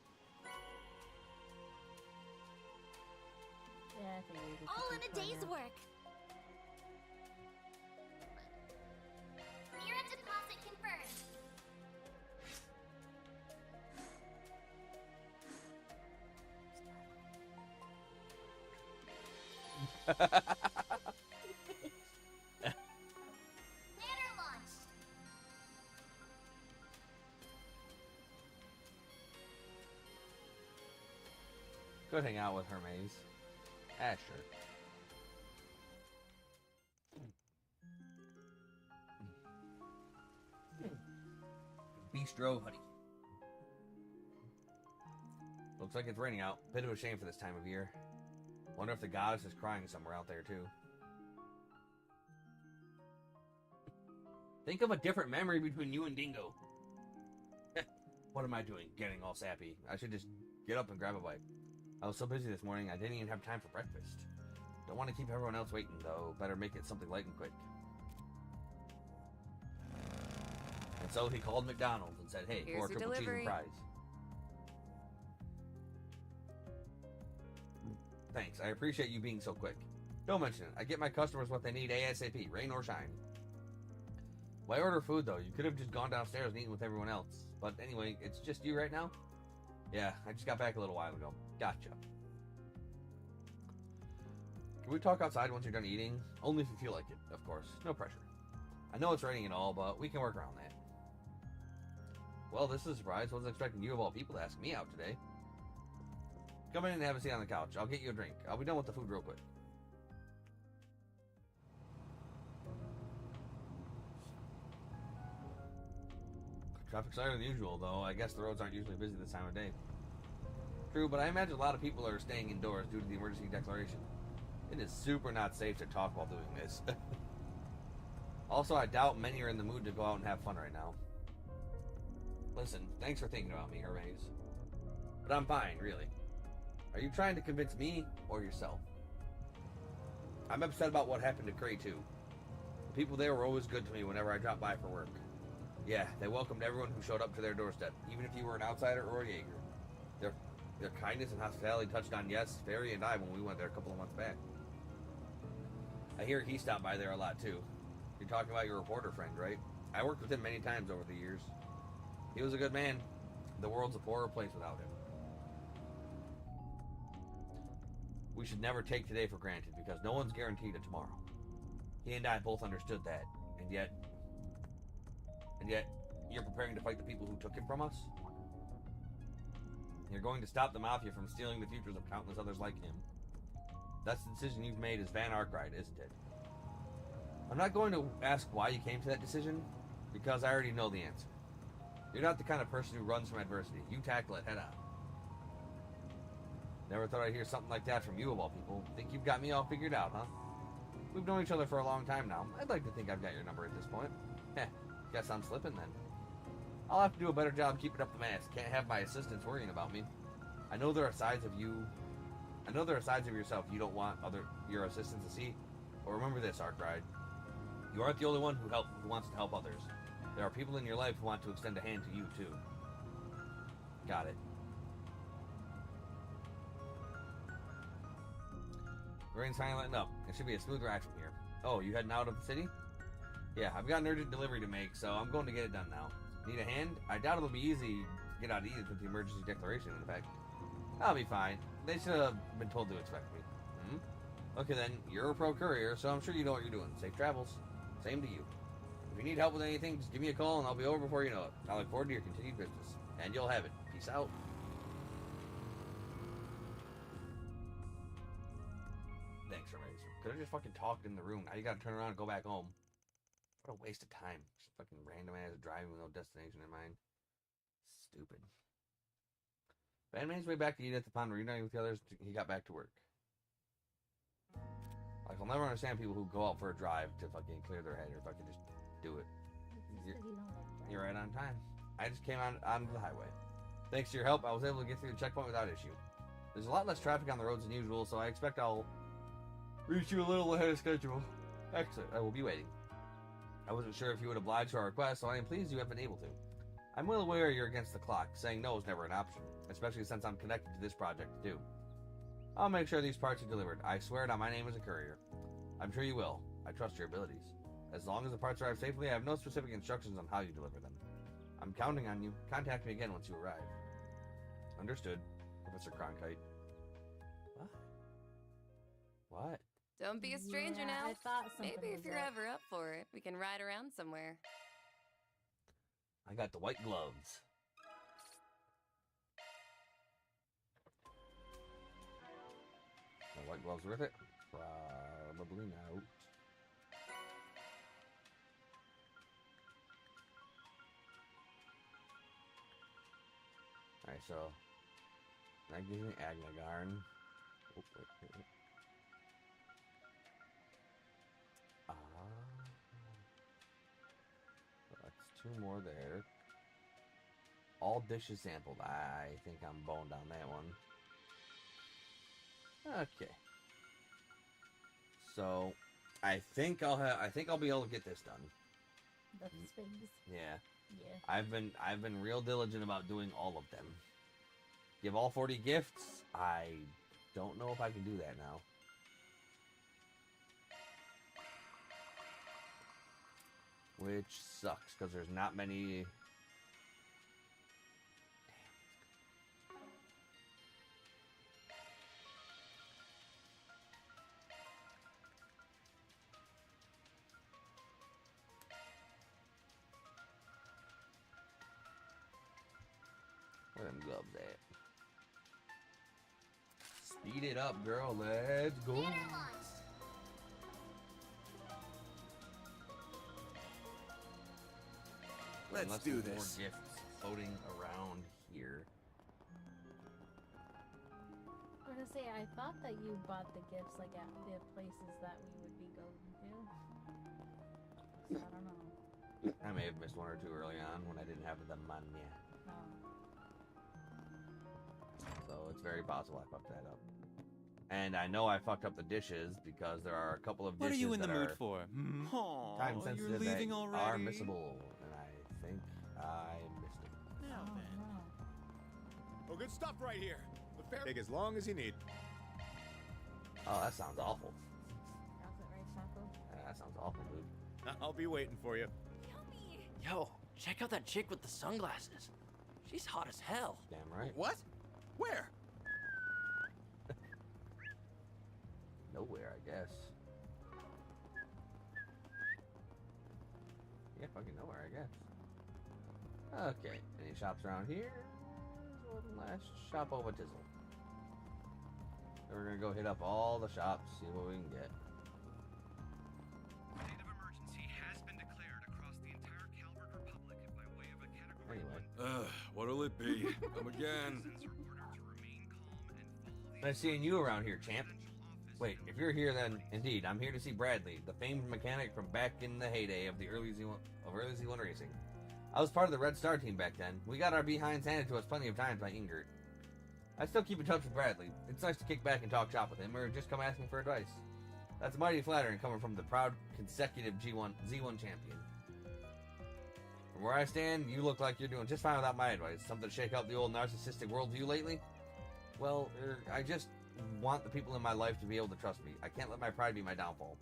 Yeah, I think we All in a day's work. Mirror deposit confirmed. Could hang out with Hermes. Ah, sure. Bistro hoodie. Looks like it's raining out. Bit of a shame for this time of year. Wonder if the goddess is crying somewhere out there too. Think of a different memory between you and Dingo. What am I doing? Getting all sappy. I should just get up and grab a bite. I was so busy this morning, I didn't even have time for breakfast. Don't want to keep everyone else waiting, though. Better make it something light and quick. And so he called McDonald's and said, hey, Here's 4 your triple cheese and delivery. fries. Thanks, I appreciate you being so quick. Don't mention it. I get my customers what they need ASAP, rain or shine. Why order food, though? You could have just gone downstairs and eaten with everyone else. But anyway, it's just you right now? Yeah, I just got back a little while ago. Gotcha. Can we talk outside once you're done eating? Only if you feel like it, of course. No pressure. I know it's raining and all, but we can work around that. Well, this is a surprise. Wasn't expecting you of all people to ask me out today. Come in and have a seat on the couch. I'll get you a drink. I'll be done with the food real quick. Traffic's higher than usual, though. I guess the roads aren't usually busy this time of day. True, but I imagine a lot of people are staying indoors due to the emergency declaration. It is super not safe to talk while doing this. Also, I doubt many are in the mood to go out and have fun right now. Listen, thanks for thinking about me, Hermes. But I'm fine, really. Are you trying to convince me or yourself? I'm upset about what happened to Cray, too. The people there were always good to me whenever I dropped by for work. Yeah, they welcomed everyone who showed up to their doorstep, even if you were an outsider or a Jaeger. Their kindness and hospitality touched on Yes, Fairy, and I when we went there a couple of months back. I hear he stopped by there a lot, too. You're talking about your reporter friend, right? I worked with him many times over the years. He was a good man. The world's a poorer place without him. We should never take today for granted, because no one's guaranteed a tomorrow. He and I both understood that, and yet, you're preparing to fight the people who took him from us? You're going to stop the Mafia from stealing the futures of countless others like him. That's the decision you've made as Van Arkwright, isn't it? I'm not going to ask why you came to that decision, because I already know the answer. You're not the kind of person who runs from adversity. You tackle it head on. Never thought I'd hear something like that from you, of all people. Think you've got me all figured out, huh? We've known each other for a long time now. I'd like to think I've got your number at this point. Heh, guess I'm slipping then. I'll have to do a better job keeping up the mask. Can't have my assistants worrying about me. I know there are sides of yourself you don't want your assistants to see. But remember this, Arkwright. You aren't the only one who wants to help others. There are people in your life who want to extend a hand to you, too. Got it. The rain's finally letting up. It should be a smooth ride from here. Oh, you heading out of the city? Yeah, I've got an urgent delivery to make, so I'm going to get it done now. Need a hand? I doubt it'll be easy to get out of Edith with the emergency declaration in effect. I'll be fine. They should have been told to expect me. Okay then, you're a pro courier, so I'm sure you know what you're doing. Safe travels. Same to you. If you need help with anything, just give me a call and I'll be over before you know it. I look forward to your continued business. And you'll have it. Peace out. Thanks, Hermes. Could have just fucking talked in the room. Now you gotta turn around and go back home. What a waste of time. Just fucking random ass driving with no destination in mind. Stupid. Van made his way back to Edith upon reuniting with the others. He got back to work. Like, I'll never understand people who go out for a drive to fucking clear their head or fucking just do it. You're right on time. I just came onto the highway. Thanks to your help, I was able to get through the checkpoint without issue. There's a lot less traffic on the roads than usual, so I expect I'll reach you a little ahead of schedule. Excellent. I will be waiting. I wasn't sure if you would oblige to our request, so I am pleased you have been able to. I'm well aware you're against the clock. Saying no is never an option, especially since I'm connected to this project too. I'll make sure these parts are delivered. I swear it on my name as a courier. I'm sure you will. I trust your abilities. As long as the parts arrive safely, I have no specific instructions on how you deliver them. I'm counting on you. Contact me again once you arrive. Understood, Professor Cronkite. What? What? Don't be a stranger Yeah, now. I thought something Maybe if was you're up. ever up for it, we can ride around somewhere. I got the white gloves. The white gloves worth it? Probably not. Alright, so that gives me Agnagarn. Oh, wait. So that's 2 more there. All dishes sampled. I think I'm boned on that one. Okay. So I think I'll be able to get this done. The sphinx. Yeah. Yeah. I've been real diligent about doing all of them. Give all 40 gifts? I don't know if I can do that now. Which sucks, because there's not many... Where them gloves at? Speed it up, girl. Let's go. Let's Unless do there's this. More gifts floating around here. I was gonna say, I thought that you bought the gifts like at the places that we would be going to. So I don't know. I may have missed 1 or 2 early on when I didn't have the money. No. So it's very possible I fucked that up. And I know I fucked up the dishes because there are a couple of dishes What are you in the that mood are for? Aw, time you're sensitive leaving that already? are missable, and I think I missed it. Now Oh, then. no. Well, good stuff right here. The fair. Take as long as you need. Oh, that sounds awful. Sounds it right, Shaco? That sounds awful, dude. I'll be waiting for you. Yo, check out that chick with the sunglasses. She's hot as hell. Damn right. What? Where? Nowhere, I guess. Yeah, fucking nowhere, I guess. Okay, any shops around here? One last shop over Tizzle. Then we're gonna go hit up all the shops, see what we can get. State of emergency has been declared across the entire Calvert Republic by way of a category Anyway. What'll it be? Come again. Nice seeing you around here, champ. Wait, if you're here, then indeed, I'm here to see Bradley, the famed mechanic from back in the heyday of the early Z1 racing. I was part of the Red Star team back then. We got our behinds handed to us plenty of times by Ingert. I still keep in touch with Bradley. It's nice to kick back and talk shop with him, or just come asking for advice. That's mighty flattering coming from the proud consecutive Z1 champion. From where I stand, you look like you're doing just fine without my advice. Something to shake up the old narcissistic worldview lately? Well, I just want the people in my life to be able to trust me. I can't let my pride be my downfall.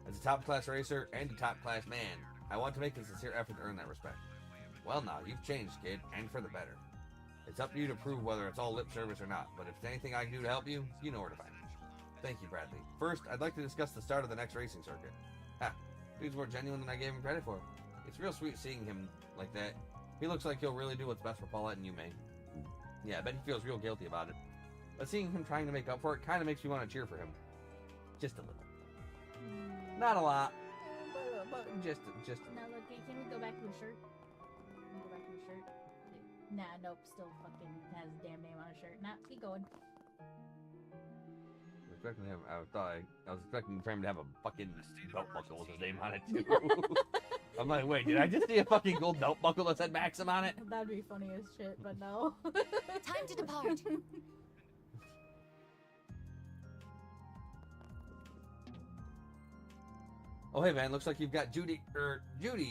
As a top-class racer and a top-class man, I want to make a sincere effort to earn that respect. Well now, you've changed, kid, and for the better. It's up to you to prove whether it's all lip service or not, but if there's anything I can do to help you, you know where to find me. Thank you, Bradley. First, I'd like to discuss the start of the next racing circuit. Ha, dude's more genuine than I gave him credit for. It's real sweet seeing him like that. He looks like he'll really do what's best for Paulette and you, May. Yeah, I bet he feels real guilty about it. But seeing him trying to make up for it kind of makes me want to cheer for him. Just a little. Not a lot. But just Now look, can we go back to the shirt? Can we go back to the shirt? Nah, nope, still fucking has his damn name on his shirt. Nah, keep going. I was expecting for him to have a fucking belt buckle with his name on it too. I'm like, wait, did I just see a fucking gold belt buckle that said Maxim on it? That'd be funny as shit, but no. Time to depart. Oh, hey, man, looks like you've got Judy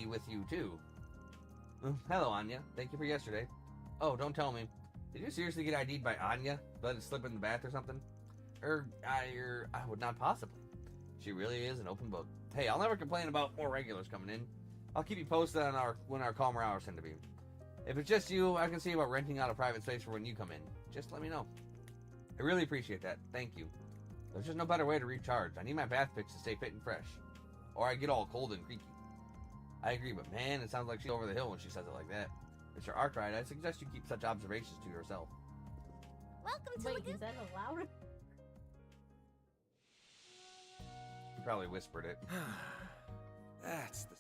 with you, too. Hello, Anya. Thank you for yesterday. Oh, don't tell me. Did you seriously get ID'd by Anya? Let it slip in the bath or something? I would not possibly. She really is an open book. Hey, I'll never complain about more regulars coming in. I'll keep you posted on when our calmer hours tend to be. If it's just you, I can see about renting out a private space for when you come in. Just let me know. I really appreciate that. Thank you. There's just no better way to recharge. I need my bath fix to stay fit and fresh. Or I get all cold and creaky. I agree, but man, it sounds like she's over the hill when she says it like that. Mr. Arkwright, I suggest you keep such observations to yourself. Welcome to Wait, is that allowed? You probably whispered it. That's the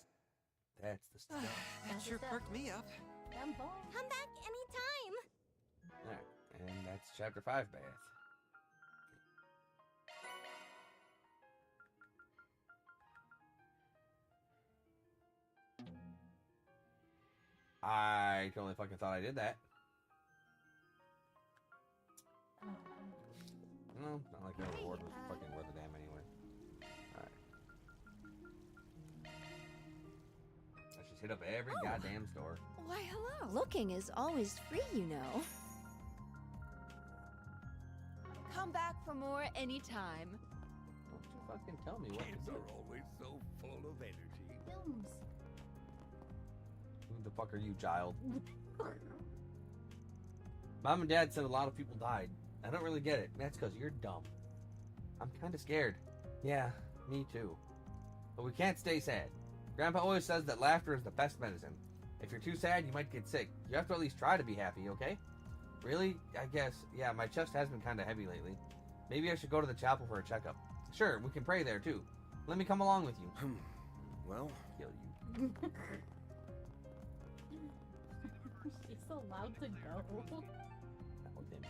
stuff. That sure perked me up. Come back anytime. Alright, and that's chapter 5, Bath. I totally fucking thought I did that. No, not like that reward was fucking worth a damn anyway. Alright. Let's just hit up every goddamn store. Why, hello. Looking is always free, you know. Come back for more anytime. Don't you fucking tell me what Kids to do. are always so full of energy. Films. Who the fuck are you, child? Mom and Dad said a lot of people died. I don't really get it. That's because you're dumb. I'm kind of scared. Yeah, me too. But we can't stay sad. Grandpa always says that laughter is the best medicine. If you're too sad, you might get sick. You have to at least try to be happy, okay? Really? I guess. Yeah, my chest has been kind of heavy lately. Maybe I should go to the chapel for a checkup. Sure, we can pray there too. Let me come along with you. Well, kill you. She's allowed to go. Not with him.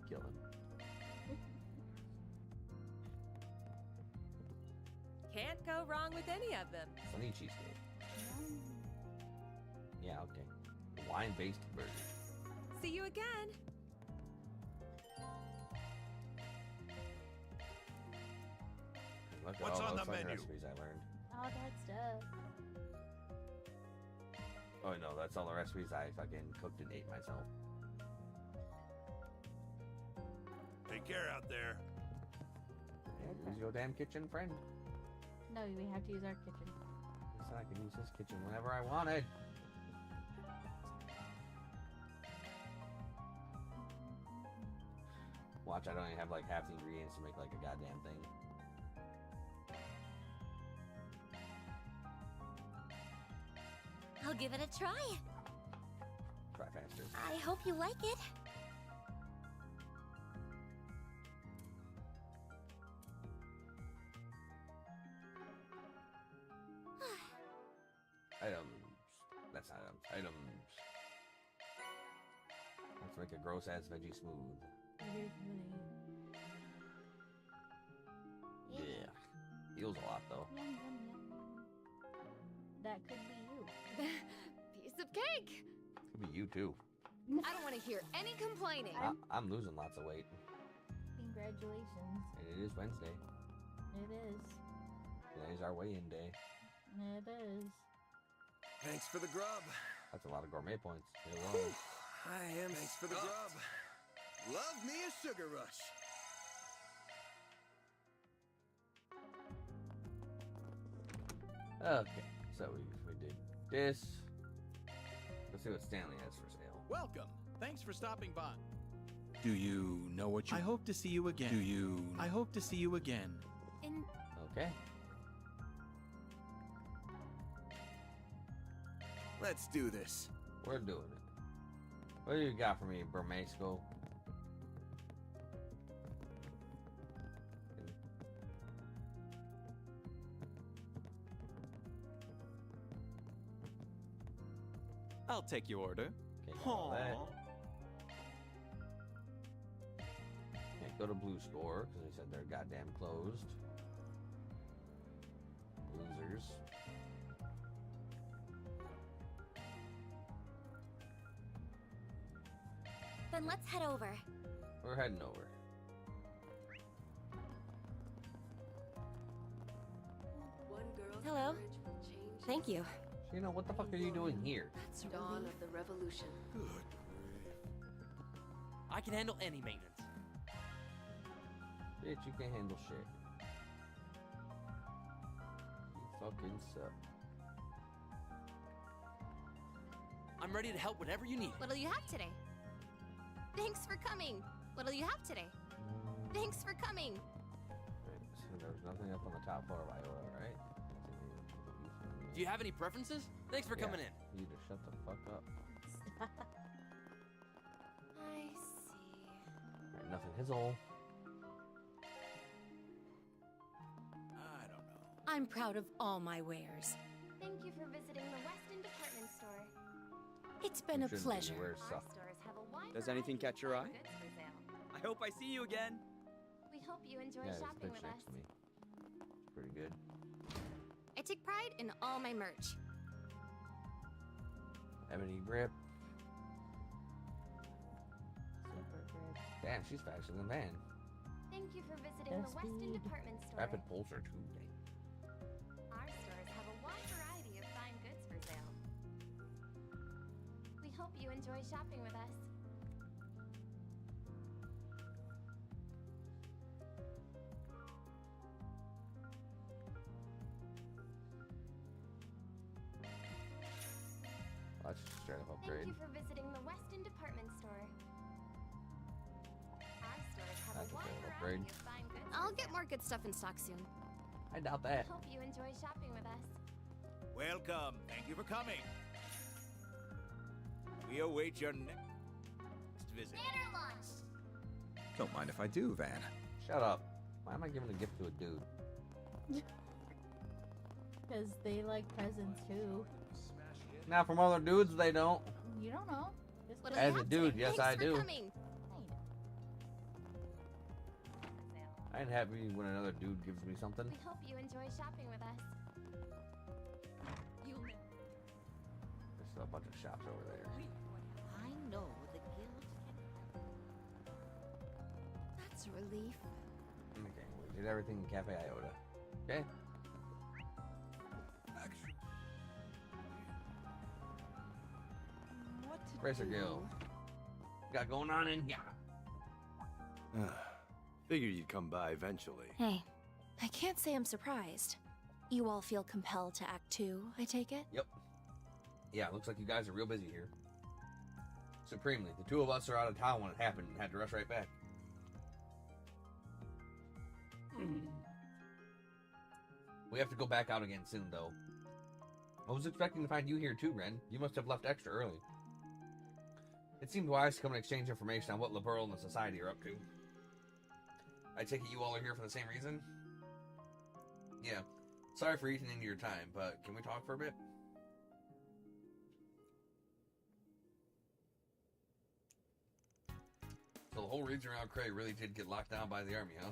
Kill him. Can't go wrong with any of them. Sunny cheesecake. Yeah, okay. Wine-based burger. See you again. Look at What's all on those the fucking menu? recipes I learned. All that stuff. Oh no, that's all the recipes I fucking cooked and ate myself. Take care out there. Yeah, use your damn kitchen, friend. No, we have to use our kitchen. So I can use this kitchen whenever I wanted. Watch, I don't even have like half the ingredients to make like a goddamn thing. I'll give it a try. Try faster. I hope you like it. Items. That's not items. Items. Let's make a gross ass veggie smooth. Yeah. Heals a lot though. Yum, yum, yum. That could be you. Piece of cake. Could be you too. I don't want to hear any complaining. I'm losing lots of weight. Congratulations. And it is Wednesday. It is. Today's our weigh-in day. It is. Thanks for the grub. That's a lot of gourmet points. It was. I am. Thanks for the grub. Love me a sugar rush. Okay, so we did this. Let's see what Stanley has for sale. Welcome. Thanks for stopping by. Do you know what you... I hope to see you again. Do you... I hope to see you again. Okay. Let's do this. We're doing it. What do you got for me, Burmasco? I'll take your order. Can't go to that. Can't go to Blue Score because they said they're goddamn closed. Losers. Then let's head over. We're heading over. Hello. Thank you. You know, what the fuck are you doing here? That's Dawn of the revolution. Good. I can handle any maintenance. Bitch, you can't handle shit. You fucking suck. I'm ready to help whatever you need. What'll you have today? Thanks for coming. What'll you have today? Thanks for coming. nothing up on the top floor of Iowa, right? Do you have any preferences? Thanks for coming in. You just shut the fuck up. I see. Right, nothing hizzle. I don't know. I'm proud of all my wares. Thank you for visiting the Weston department store. It's been a pleasure. Our stores have a wide Does anything catch your eye? goods for sale. I hope I see you again. We hope you enjoy Yeah, shopping this bitch with next us. to me. Pretty good. I take pride in all my merch. Ebony grip. Super good. Damn, she's faster than Van. Thank you for visiting the Weston department store. Rapid pulsar too. Our stores have a wide variety of fine goods for sale. We hope you enjoy shopping with us. That's just straight up upgrade. Thank you for visiting the Weston department store. Our stores have That's a a wide fair variety upgrade. of fine goods. I'll get more good stuff in stock soon. I doubt that. Hope you enjoy shopping with us. Welcome. Thank you for coming. We await your next visit. Dinner lunch. Don't mind if I do, Van. Shut up. Why am I giving a gift to a dude? Because they like presents too. Now, from other dudes, they don't. You don't know. Just What go- As a dude, yes, I do. Coming. I ain't happy when another dude gives me something. We hope you enjoy shopping with us. There's still a bunch of shops over there. I know the guild can. That's a relief. Okay, we did everything in Cafe Iota. Okay. What to Racer do? Guild. Got going on in here. Figured you'd come by eventually. Hey, I can't say I'm surprised. You all feel compelled to act too, I take it? Yep. Yeah, looks like you guys are real busy here. Supremely, the two of us are out of town when it happened and had to rush right back. We have to go back out again soon, though. I was expecting to find you here too, Ren. You must have left extra early. It seemed wise to come and exchange information on what Liberal and the Society are up to. I take it you all are here for the same reason? Yeah. Sorry for eating into your time, but can we talk for a bit? So the whole region around Cray really did get locked down by the army, huh?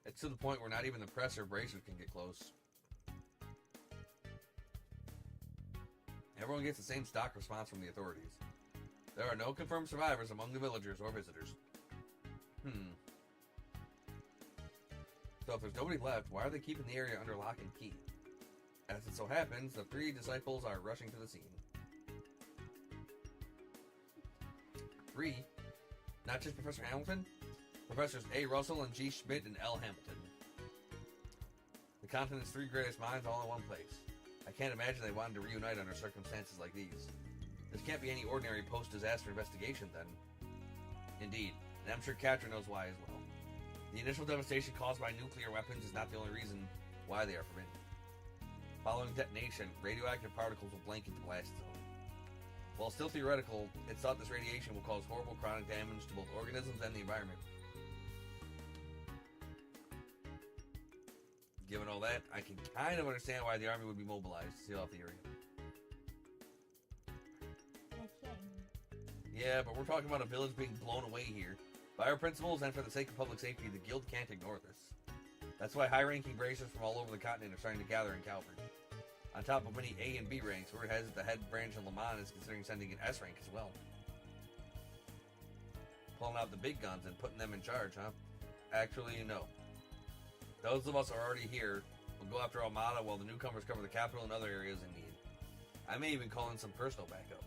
It's to the point where not even the press or bracers can get close. Everyone gets the same stock response from the authorities. There are no confirmed survivors among the villagers or visitors. So if there's nobody left, why are they keeping the area under lock and key? As it so happens, the three disciples are rushing to the scene. 3? Not just Professor Hamilton? Professors A. Russell and G. Schmidt and L. Hamilton. The continent's 3 greatest minds all in one place. I can't imagine they wanted to reunite under circumstances like these. This can't be any ordinary post-disaster investigation, then. Indeed, and I'm sure Catra knows why as well. The initial devastation caused by nuclear weapons is not the only reason why they are forbidden. Following detonation, radioactive particles will blanket the blast zone. While still theoretical, it's thought this radiation will cause horrible chronic damage to both organisms and the environment. Given all that, I can kind of understand why the army would be mobilized to seal off the area. Yeah, but we're talking about a village being blown away here. By our principles and for the sake of public safety, the guild can't ignore this. That's why high-ranking bracers from all over the continent are starting to gather in Calvert. On top of many A and B ranks, word has it the head branch in Le Mans is considering sending an S rank as well. Pulling out the big guns and putting them in charge, huh? Actually, no. Those of us are already here. We'll go after Almada while the newcomers cover the capital and other areas in need. I may even call in some personal backup.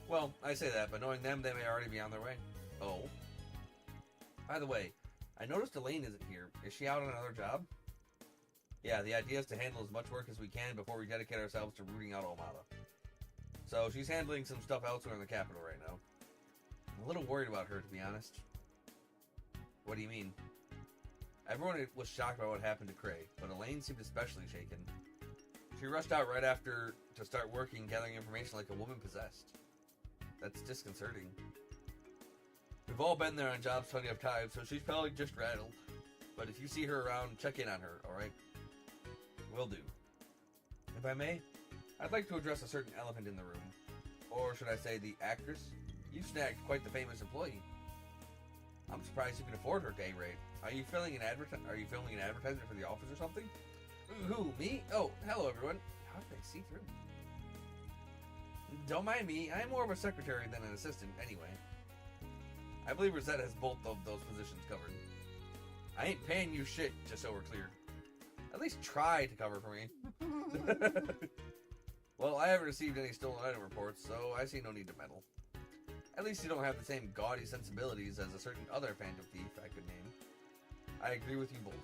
Well, I say that, but knowing them, they may already be on their way. Oh. By the way, I noticed Elaine isn't here. Is she out on another job? Yeah, the idea is to handle as much work as we can before we dedicate ourselves to rooting out Almada. So she's handling some stuff elsewhere in the capital right now. I'm a little worried about her, to be honest. What do you mean? Everyone was shocked by what happened to Cray, but Elaine seemed especially shaken. She rushed out right after to start working, gathering information like a woman possessed. That's disconcerting. We've all been there on jobs plenty of times, so she's probably just rattled. But if you see her around, check in on her, alright? Will do. If I may, I'd like to address a certain elephant in the room. Or should I say the actress? You snagged quite the famous employee. I'm surprised you can afford her day rate. Are you filming an advertisement for the office or something? Who, me? Oh, hello everyone. How did they see through? Don't mind me, I'm more of a secretary than an assistant anyway. I believe Rosette has both of those positions covered. I ain't paying you shit, just so we're clear. At least try to cover for me. Well, I haven't received any stolen item reports, so I see no need to meddle. At least you don't have the same gaudy sensibilities as a certain other phantom thief I could name. I agree with you both.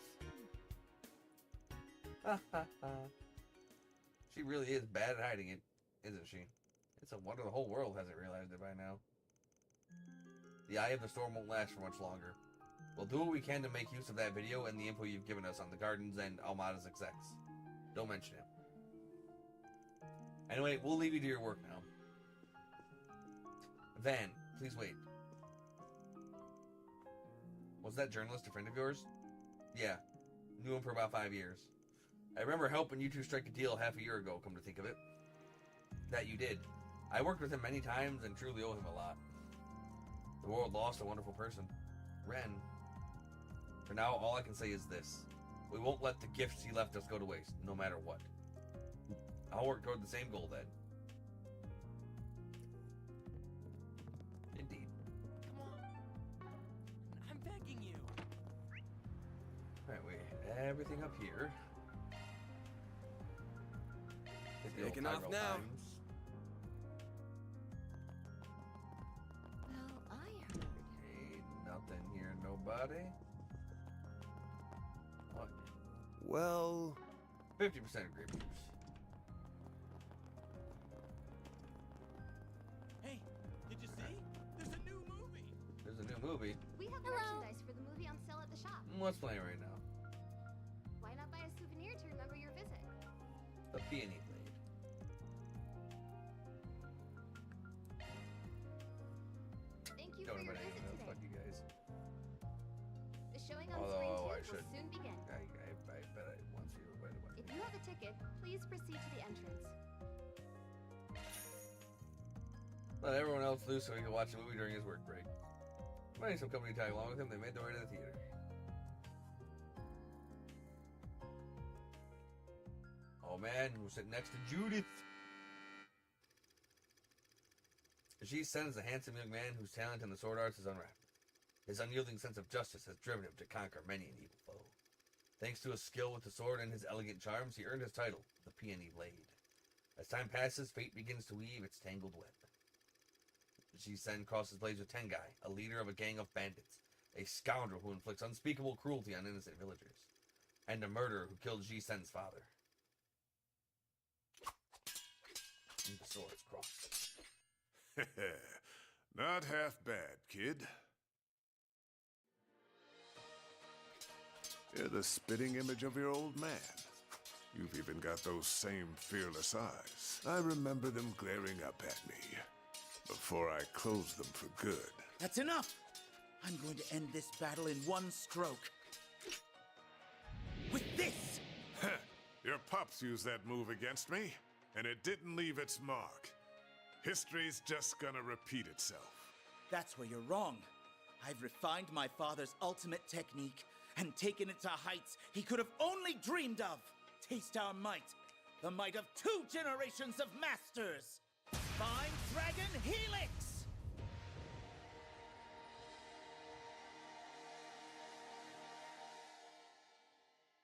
Ha ha ha. She really is bad at hiding it, isn't she? It's a wonder the whole world hasn't realized it by now. The eye of the storm won't last for much longer. We'll do what we can to make use of that video and the info you've given us on the gardens and Almada's execs. Don't mention it. Anyway, we'll leave you to your work now. Van, please wait. Was that journalist a friend of yours? Yeah. Knew him for about 5 years. I remember helping you two strike a deal half a year ago, come to think of it. That you did. I worked with him many times and truly owe him a lot. The world lost a wonderful person. Ren. For now, all I can say is this. We won't let the gifts he left us go to waste, no matter what. I'll work toward the same goal then. Indeed. Come on. I'm begging you. Alright, wait. Everything up here. Taking off now. Well, I heard. Ain't nothing here, nobody. What? Well, 50% agreement. Hey, did you see? There's a new movie. There's a new movie. We have merchandise for the movie on sale at the shop. What's playing right now? Why not buy a souvenir to remember your visit? The Peony Blade. Thank you Don't for your nobody visit know. today. Fuck you guys. The showing on Although, screen 2 I will should. soon begin. I bet I want to. Wait. If you have a ticket, please proceed to the entrance. Let everyone else loose so he can watch the movie during his work break. Finding some company tag along with him, they made their way to the theater. Oh man, we're sitting next to Judith. She sends a handsome young man whose talent in the sword arts is unrivaled. His unyielding sense of justice has driven him to conquer many an evil foe. Thanks to his skill with the sword and his elegant charms, he earned his title, the Peony Blade. As time passes, fate begins to weave its tangled web. Ji-Sen crosses blades with Tengai, a leader of a gang of bandits, a scoundrel who inflicts unspeakable cruelty on innocent villagers, and a murderer who killed Ji-Sen's father. And the swords cross. Not half bad, kid. You're the spitting image of your old man. You've even got those same fearless eyes. I remember them glaring up at me before I closed them for good. That's enough! I'm going to end this battle in one stroke. With this! Your pups used that move against me, and it didn't leave its mark. History's just gonna repeat itself. That's where you're wrong. I've refined my father's ultimate technique and taken it to heights he could have only dreamed of. Taste our might, the might of 2 generations of masters. Fine Dragon Helix!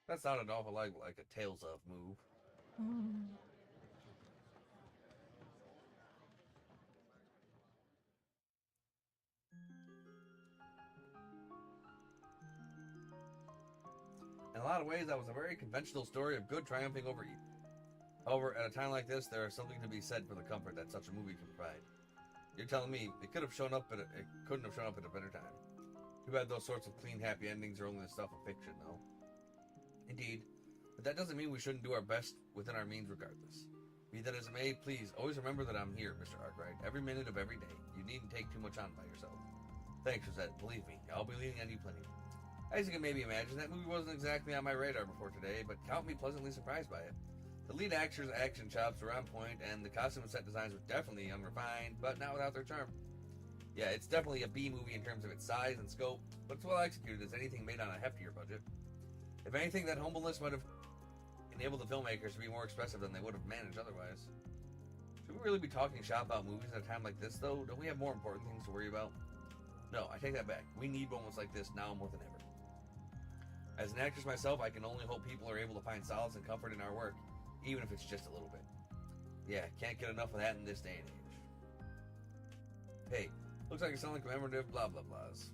That sounded awful like a Tales of move. In a lot of ways, that was a very conventional story of good triumphing over evil. However, at a time like this, there is something to be said for the comfort that such a movie can provide. You're telling me it couldn't have shown up at a better time. Too bad those sorts of clean, happy endings are only the stuff of fiction, though. Indeed, but that doesn't mean we shouldn't do our best within our means regardless. Be that as it may, please always remember that I'm here, Mr. Arkwright, every minute of every day. You needn't take too much on by yourself. Thanks, Rosette. Believe me, I'll be leaning on you plenty. As you can maybe imagine, that movie wasn't exactly on my radar before today, but count me pleasantly surprised by it. The lead actors' action chops were on point, and the costume and set designs were definitely unrefined, but not without their charm. Yeah, it's definitely a B movie in terms of its size and scope, but it's well executed as anything made on a heftier budget. If anything, that humbleness might have enabled the filmmakers to be more expressive than they would have managed otherwise. Should we really be talking shop about movies at a time like this, though? Don't we have more important things to worry about? No, I take that back. We need moments like this now more than ever. As an actress myself, I can only hope people are able to find solace and comfort in our work, even if it's just a little bit. Yeah, can't get enough of that in this day and age. Hey, looks like it's selling commemorative blah blah blahs.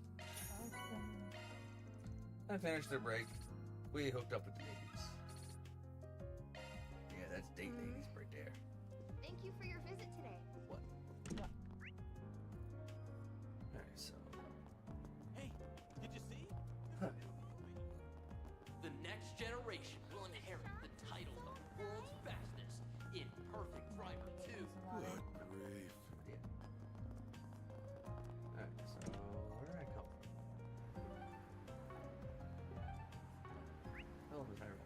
I finished their break. We hooked up with the ladies. Yeah, that's date ladies right there. Thank you for your visit today. What? Alright, so. Hey, did you see? The next generation will inherit the title of world's fastest in perfect driver 2. Good grief. Alright, so where did I come from? How long was I rolling?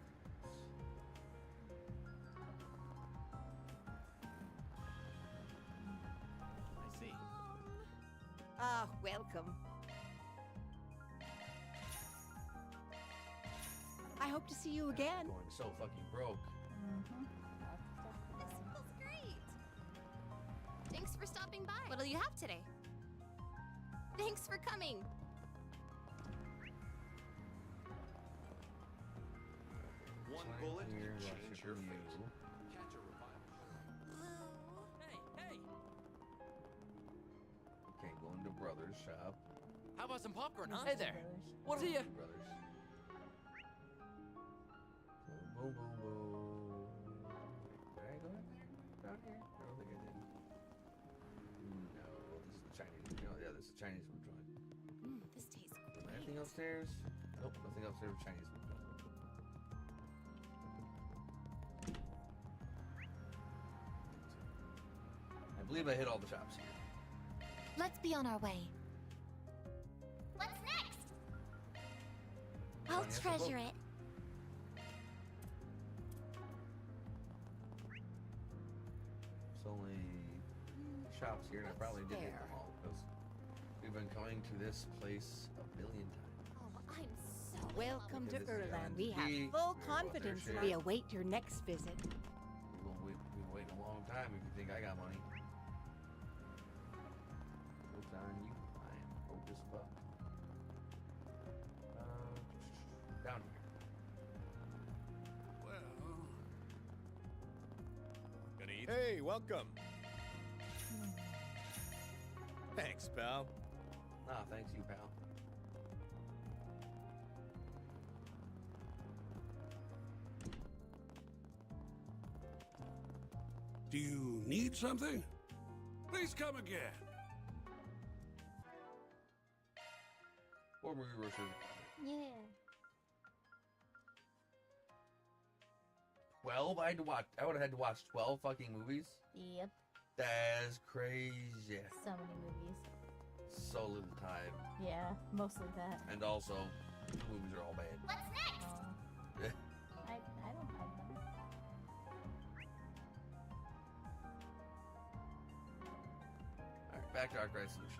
I see. Ah, welcome. I hope to see you again. Going so fucking broke. This feels great. Thanks for stopping by. What'll you have today? Thanks for coming. One bullet Here, can watch change it your for fate. you. Catch a revival. Hey! Okay, going to Brothers shop. How about some popcorn, huh? Hey there. What are you? Brothers. Boom, boom, boom. Did I go in there? Down here? I don't think I did. No, this is the Chinese. You know, yeah, this is the Chinese food joint. This tastes Is there great. anything upstairs? Nope, nothing upstairs with Chinese food joint. I believe I hit all the shops here. Let's be on our way. What's next? I'll Yes, treasure it. There's only shops here, and I probably did hit them all because we've been coming to this place a billion times. Oh, I'm so Welcome to This is Erland. Island We have B. full We're going confidence there, and we await your next visit. We've been waiting a long time if you think I got money. What's on you? I am broke as fuck. Down here. Well. Gonna eat? Hey, welcome. Thanks, pal. Nah, thanks you, pal. Do you need something? Please come again. Or movie roasters. Yeah. 12? I would have had to watch 12 fucking movies? Yep. That's crazy. So many movies. So little time. Yeah, mostly that. And also, the movies are all bad. What's next? I don't have them. Alright, back to Arkwright Solutions.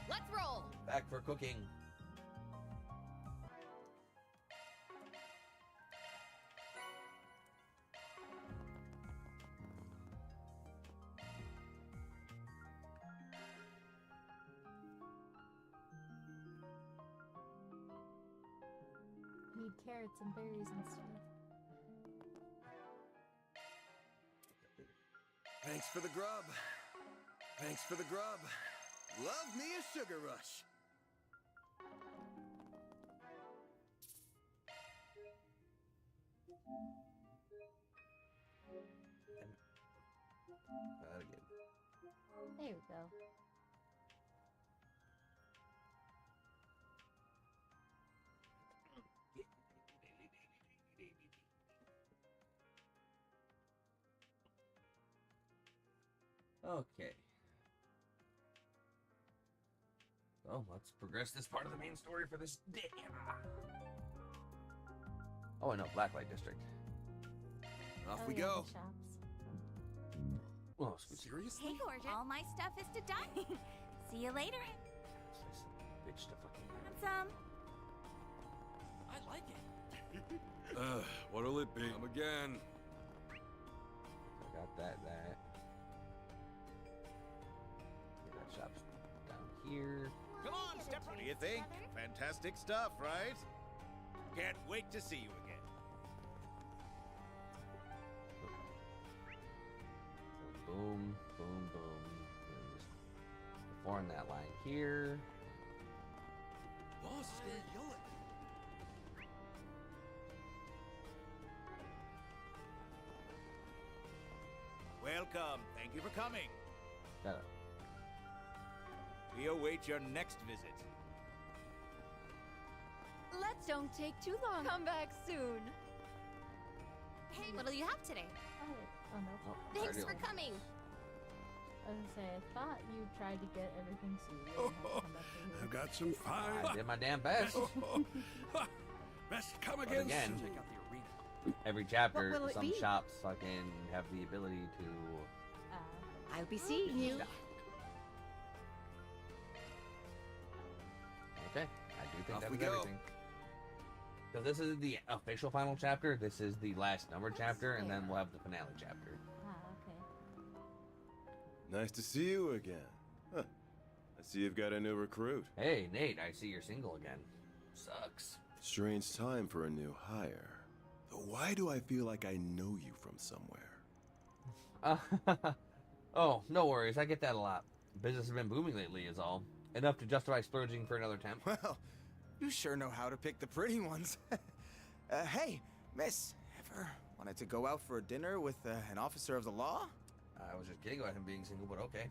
Let's roll. Back for cooking. Need carrots and berries and stuff. Thanks for the grub. Thanks for the grub. Love me a sugar rush. Again. There we go. Okay. Well, let's progress this part of the main story for this day. Oh, I know, Blacklight District. Off Oh, we yeah, go. the shops. Oh, seriously? Hey, gorgeous. All my stuff is to done. See you later. Bitch to fucking Some. I like it. What'll it be? Come again. I got that. Okay, that shop's down here. Come on, step. What do you think? Fantastic stuff, right? Can't wait to see you again. Boom, boom, boom. Just form that line here. Boss is gonna yell at me. Welcome. Thank you for coming. Got it. We await your next visit. Let's don't take too long. Come back soon. Hey, what'll you have today? Oh no. Oh, Thanks already for opened. coming. I was gonna say, I thought you tried to get everything suited. and had to come back to here. I've got some I fine. did my damn best. Best come But again. again, soon. Check out the arena. every chapter, What will it some be? shops fucking have the ability to. I'll be seeing you. Okay, I do think Off that we was go. everything. So this is the official final chapter. This is the last numbered chapter, and then we'll have the finale chapter. Okay. Nice to see you again. Huh. I see you've got a new recruit. Hey, Nate, I see you're single again. Sucks. Strange time for a new hire. Though why do I feel like I know you from somewhere? Oh, no worries. I get that a lot. Business has been booming lately, is all. Enough to justify splurging for another temp. Well, you sure know how to pick the pretty ones. Hey, miss, ever wanted to go out for a dinner with an officer of the law? I was just kidding about him being single, but okay.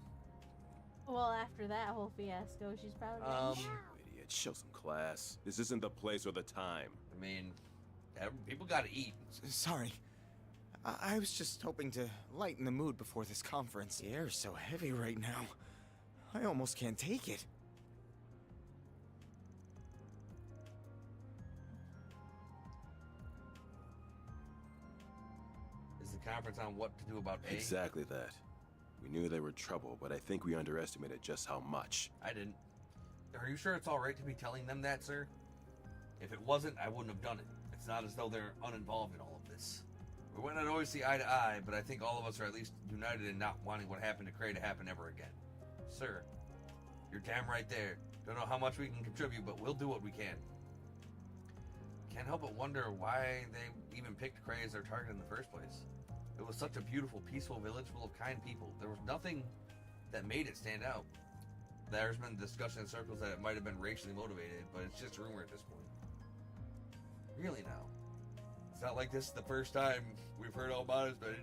Well, after that whole fiasco, she's probably like, Idiot, show some class. This isn't the place or the time. I mean, people gotta eat. Sorry. I was just hoping to lighten the mood before this conference. The air's so heavy right now. I almost can't take it. Is the conference on what to do about A? Exactly that. We knew they were trouble, but I think we underestimated just how much. I didn't. Are you sure it's alright to be telling them that, sir? If it wasn't, I wouldn't have done it. It's not as though they're uninvolved in all of this. We might not always see eye to eye, but I think all of us are at least united in not wanting what happened to Cray to happen ever again. Sir, you're damn right there. Don't know how much we can contribute, but we'll do what we can. Can't help but wonder why they even picked Cray as their target in the first place. It was such a beautiful, peaceful village full of kind people. There was nothing that made it stand out. There's been discussion in circles that it might have been racially motivated, but it's just rumor at this point. Really now. It's not like this is the first time we've heard all about it, but it's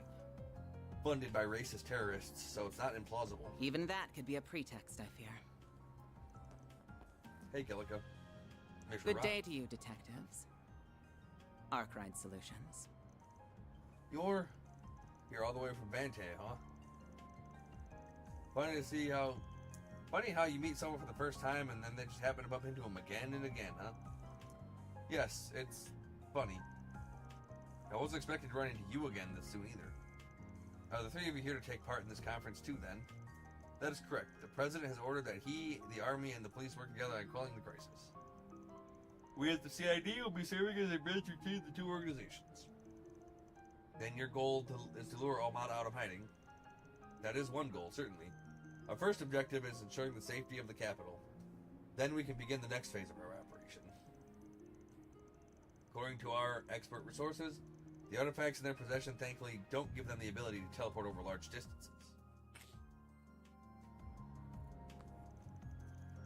funded by racist terrorists, so it's not implausible. Even that could be a pretext, I fear. Hey, Gillica. Good day to you, detectives. Arkride Solutions. You're all the way from Bante, huh? Funny how you meet someone for the first time and then they just happen to bump into them again and again, huh? Yes, it's funny. I wasn't expecting to run into you again this soon either. Are the three of you here to take part in this conference too, then? That is correct. The President has ordered that he, the Army, and the police work together on quelling the crisis. We at the CID will be serving as a bridge between the two organizations. Then your goal is to lure Almada out of hiding. That is one goal, certainly. Our first objective is ensuring the safety of the capital. Then we can begin the next phase of our operation. According to our expert resources, the artifacts in their possession thankfully don't give them the ability to teleport over large distances.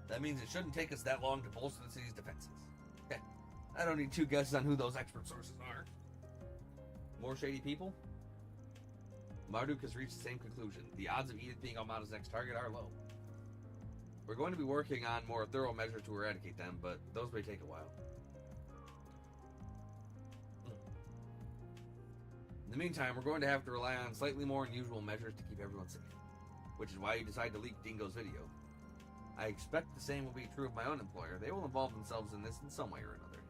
That means it shouldn't take us that long to bolster the city's defenses. I don't need two guesses on who those expert sources are. More shady people? Marduk has reached the same conclusion. The odds of Edith being Almada's next target are low. We're going to be working on more thorough measures to eradicate them, but those may take a while. In the meantime, we're going to have to rely on slightly more unusual measures to keep everyone safe. which is why you decided to leak Dingo's video. I expect the same will be true of my own employer. They will involve themselves in this in some way or another.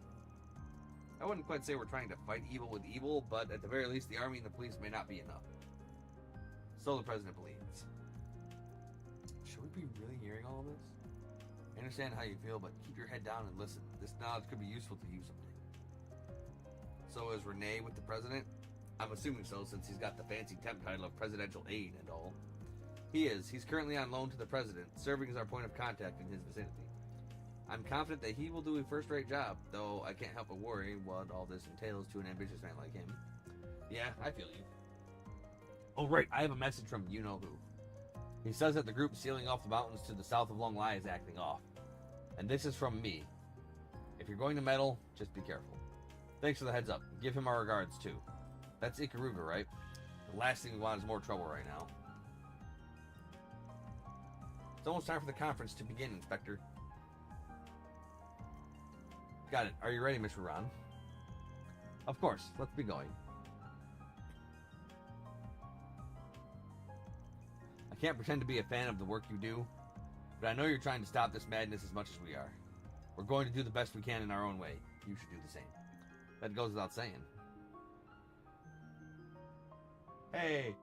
I wouldn't quite say we're trying to fight evil with evil, but at the very least, the army and the police may not be enough. So the president believes. Should we be really hearing all of this? I understand how you feel, but keep your head down and listen. This knowledge could be useful to you someday. So is Renee with the president? I'm assuming so, since he's got the fancy temp title of presidential aide and all. He is. He's currently on loan to the president, serving as our point of contact in his vicinity. I'm confident that he will do a first-rate job, though I can't help but worry what all this entails to an ambitious man like him. Yeah, I feel you. Oh, right, I have a message from you-know-who. He says that the group sealing off the mountains to the south of Long Lai is acting off. And this is from me. If you're going to meddle, just be careful. Thanks for the heads up. Give him our regards, too. That's Ikaruga, right? The last thing we want is more trouble right now. It's almost time for the conference to begin, Inspector. Got it. Are you ready, Mr. Ron? Of course. Let's be going. I can't pretend to be a fan of the work you do, but I know you're trying to stop this madness as much as we are. We're going to do the best we can in our own way. You should do the same. That goes without saying. Hey,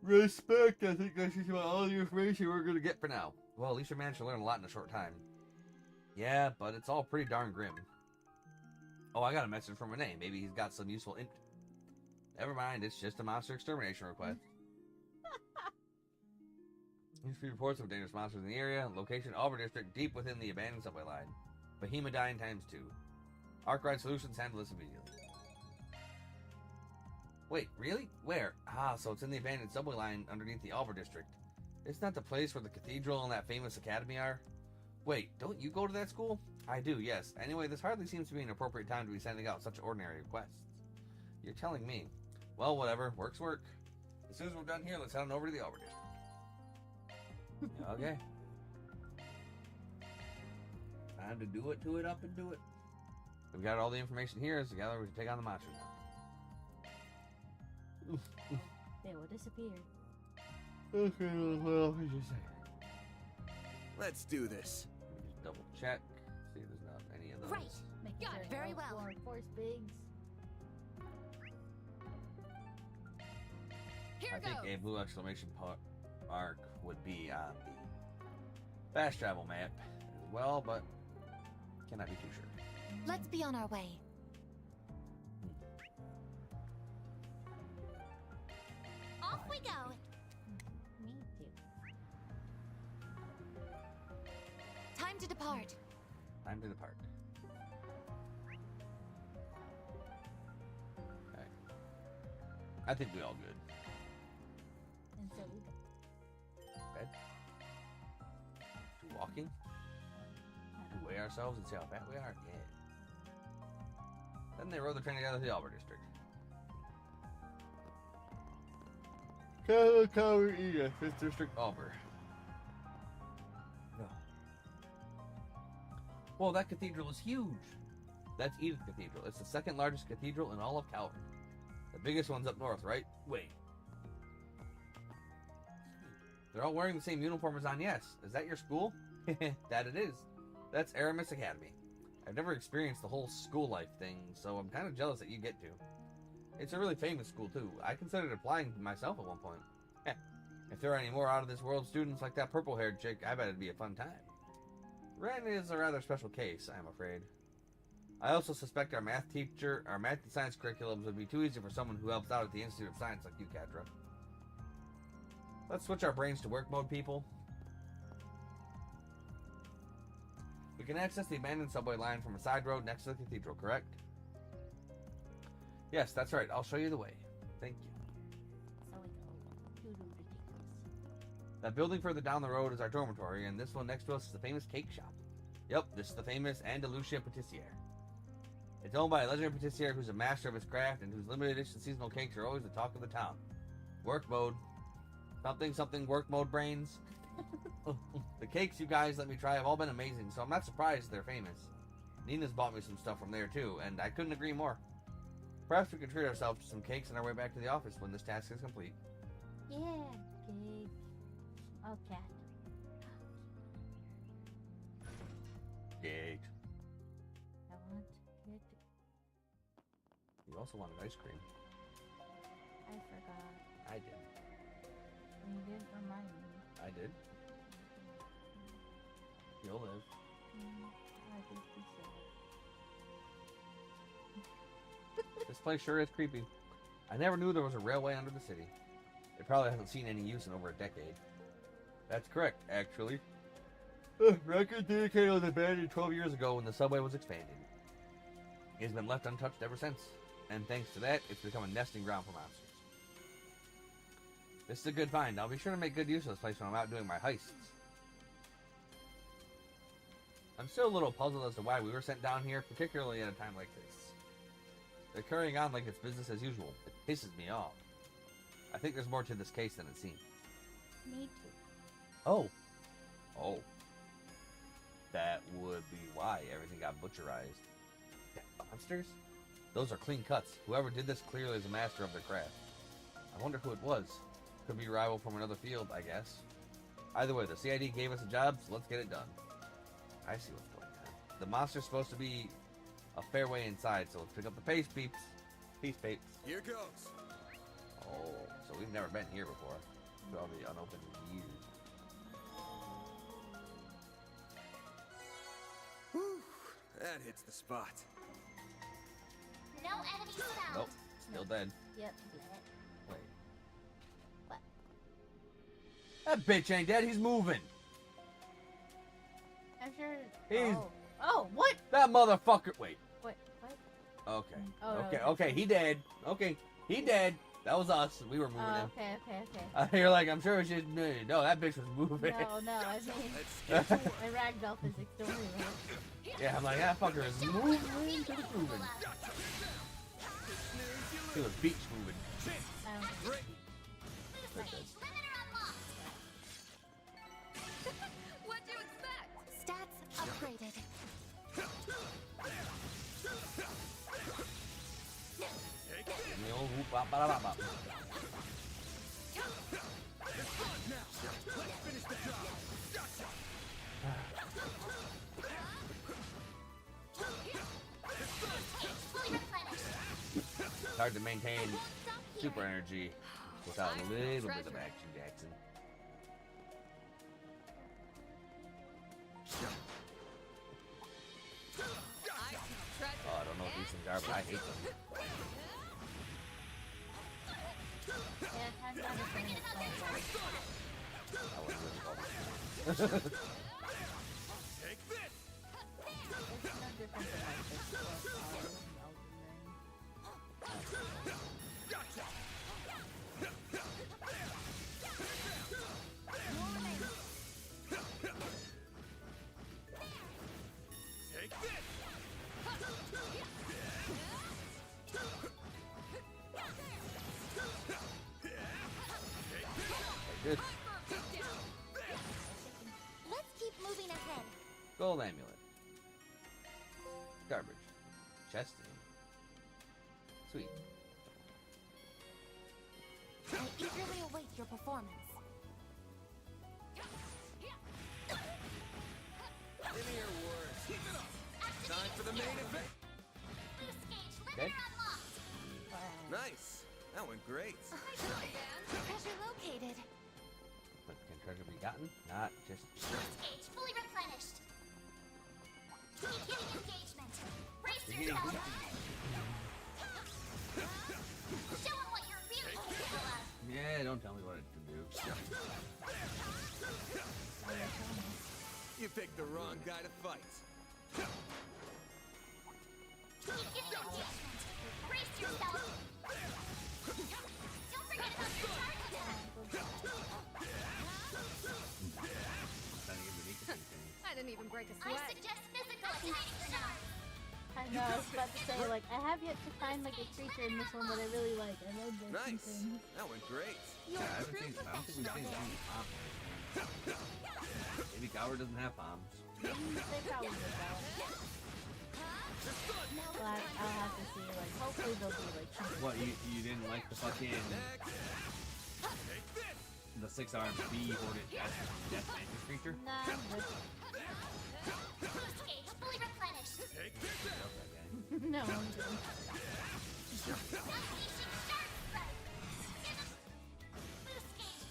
respect. I think that's just about all the information we're going to get for now. Well, at least you managed to learn a lot in a short time. Yeah, but it's all pretty darn grim. Oh, I got a message from Renee. Maybe he's got some useful Never mind, it's just a monster extermination request. History reports of dangerous monsters in the area. Location, Auburn District, deep within the abandoned subway line. Behemodyne ×2. Arkwright Solutions handle this immediately. Wait, really? Where? Ah, so it's in the abandoned subway line underneath the Auburn District. Isn't that the place where the cathedral and that famous academy are? Wait, don't you go to that school? I do, yes. Anyway, this hardly seems to be an appropriate time to be sending out such ordinary requests. You're telling me. Well, whatever. Work's work. As soon as we're done here, let's head on over to the Auburn District. Okay. Time to do it, up and do it. We've got all the information here, so together we can take on the monster now. They will disappear. Okay, well, what did you say? Let's do this. Let me just double check. See if there's not any of those. Right. Making Got sure it very no well. Force bigs. Here I think goes. a blue exclamation mark would be on the fast travel map as well, but cannot be too sure. Let's be on our way. Off we go. Me too. Time to depart. Time to depart. Okay. I think we all good. And so we go. Bed? To walking? To weigh ourselves and see how fat we are? Yeah. Then they rode the train together to the Auburn District. California, 5th District, Auburn. No. Whoa, that cathedral is huge. That's Edith Cathedral. It's the second largest cathedral in all of Calvert. The biggest one's up north, right? Wait. They're all wearing the same uniform as Agnes. Is that your school? That it is. That's Aramis Academy. I've never experienced the whole school life thing, so I'm kind of jealous that you get to. It's a really famous school, too. I considered applying myself at one point. If there are any more out-of-this-world students like that purple-haired chick, I bet it'd be a fun time. Ren is a rather special case, I'm afraid. I also suspect our math and science curriculums would be too easy for someone who helps out at the Institute of Science like you, Kadra. Let's switch our brains to work mode, people. We can access the abandoned subway line from a side road next to the cathedral, correct? Yes, that's right. I'll show you the way. Thank you. So we go. Ridiculous. That building further down the road is our dormitory, and this one next to us is the famous cake shop. Yep, this is the famous Andalusia Patissiere. It's owned by a legendary patissiere who's a master of his craft and whose limited edition seasonal cakes are always the talk of the town. Work mode. Something work mode brains. The cakes you guys let me try have all been amazing, so I'm not surprised they're famous. Nina's bought me some stuff from there too, and I couldn't agree more. Perhaps we can treat ourselves to some cakes on our way back to the office when this task is complete. Yeah, cake. Oh, cat. Yay. I want it. You also wanted ice cream. I forgot. I did. You didn't remind me. I did. You'll live. I think you said. This place sure is creepy. I never knew there was a railway under the city. It probably hasn't seen any use in over a decade. That's correct, actually. Record dedicated was abandoned 12 years ago when the subway was expanded. It has been left untouched ever since, and thanks to that, it's become a nesting ground for monsters. This is a good find. I'll be sure to make good use of this place when I'm out doing my heists. I'm still a little puzzled as to why we were sent down here, particularly at a time like this. They're carrying on like it's business as usual. It pisses me off. I think there's more to this case than it seems. Me too. Oh. Oh. That would be why everything got butcherized. Monsters? Those are clean cuts. Whoever did this clearly is a master of their craft. I wonder who it was. Could be a rival from another field, I guess. Either way, the CID gave us a job, so let's get it done. I see what's going on. The monster's supposed to be a fair way inside, so let's pick up the pace, peeps. Peace, peeps. Here goes. Oh, so we've never been here before. Probably unopened in years. Whew, that hits the spot. No enemies found. Nope, still dead. Yep. Wait. What? That bitch ain't dead, he's moving. I'm sure. He's... Oh, what? That motherfucker. Wait. What? What? Okay. Oh, no, okay, no. okay, he dead. Okay, he dead. That was us. We were moving him. Okay. You're like, I'm sure it should. No, that bitch was moving. No, I mean, my ragdoll physics don't move. Yeah, I'm like, that fucker is moving. She was moving. He was beach moving. What'd you expect? Stats upgraded. The old whoop, bop, bop, bop, bop. It's hard to maintain super energy without a little bit of action, Jackson. Oh, I don't know what these things are, but I hate them. I wouldn't really call them. Take this. It's no different than like this Gotcha. Take this. Good. Let's keep moving ahead. Gold amulet. Garbage. Chesting. Sweet. I eagerly await your performance. Give me your words. Keep it up. Time for the main event. Dead? Nice. That went great. Treasure located. But can treasure be gotten? Not just... Gauge fully replenished. Keep getting engagement. Brace You're getting yourself. Show 'em what you're really capable of. Yeah, don't tell me what to do. You picked the wrong guy to fight. Keep getting engagement. Brace yourself. Don't forget about your target. I didn't even break a I sweat. suggest physical attacks for now. I know, I was about to say, like, I have yet to find, like, a creature in this one that I really like. I love this. Nice. That went great. Yeah, I don't think we've seen any bombs. Maybe Gower doesn't have bombs. They probably did that. Well, I'll have to see, like, hopefully they'll be, like, What, you didn't like the fucking... a 6-armed bee-hoarded death mantis creature. Nah, but Boost gauge fully replenished. Love that guy. no, I'm good. Unleashing Shark Strike. Boost gauge.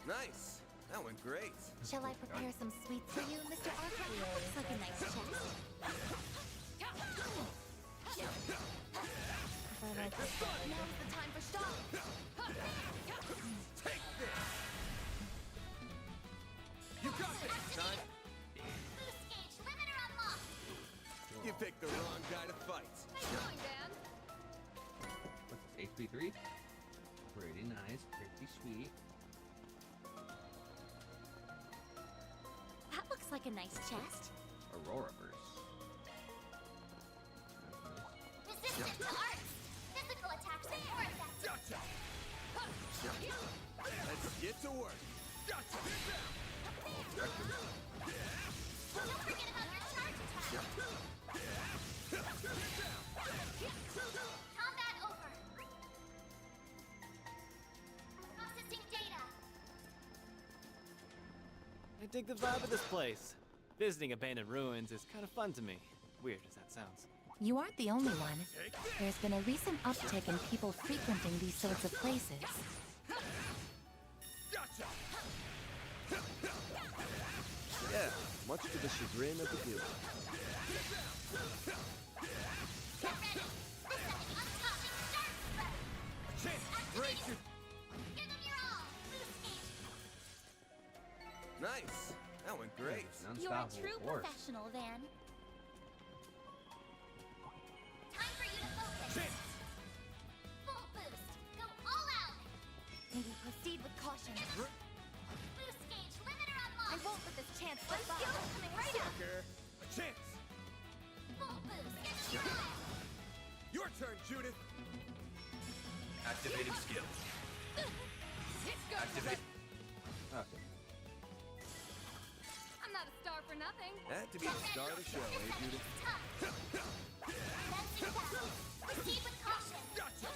Nice. That went great. Shall I prepare some sweets for you, Mr. Arthur? Looks like a nice chest. Now's the time for stop. Take this! You got this! Time. Boost gauge limiter unlocked. You picked the wrong guy to fight. How you doing, Dan? What's this, HP 3? Pretty nice, pretty sweet. That looks like a nice chest. Aurora Burst. Resistant to arts. Physical attacks are more effective. Gotcha! Let's get to work. Gotcha! Don't forget about your charge attack. Combat over. Processing data. I dig the vibe of this place. Visiting abandoned ruins is kind of fun to me. Weird as that sounds. You aren't the only one. There's been a recent uptick in people frequenting these sorts of places. Gotcha! Yeah, much to the chagrin of the guild. Get ready. Resetting untouching Shark Strike. Chance! Break your... Give them your all. Boost gauge. Nice. That went great. You're a true professional, Van. Time for you to focus. Full boost. Go all out. Maybe proceed with caution. Boost gauge limiter unlocked. I won't let this chance slip by. Skills coming right up. Sucker. A chance! Full boost. Give them your all. Your turn, Judith! Activating skill. It's go. Activate. Okay. I'm not a star for nothing. Had to be the star of the show, eh, Judith? Fencing down. Proceed with caution. Gotcha!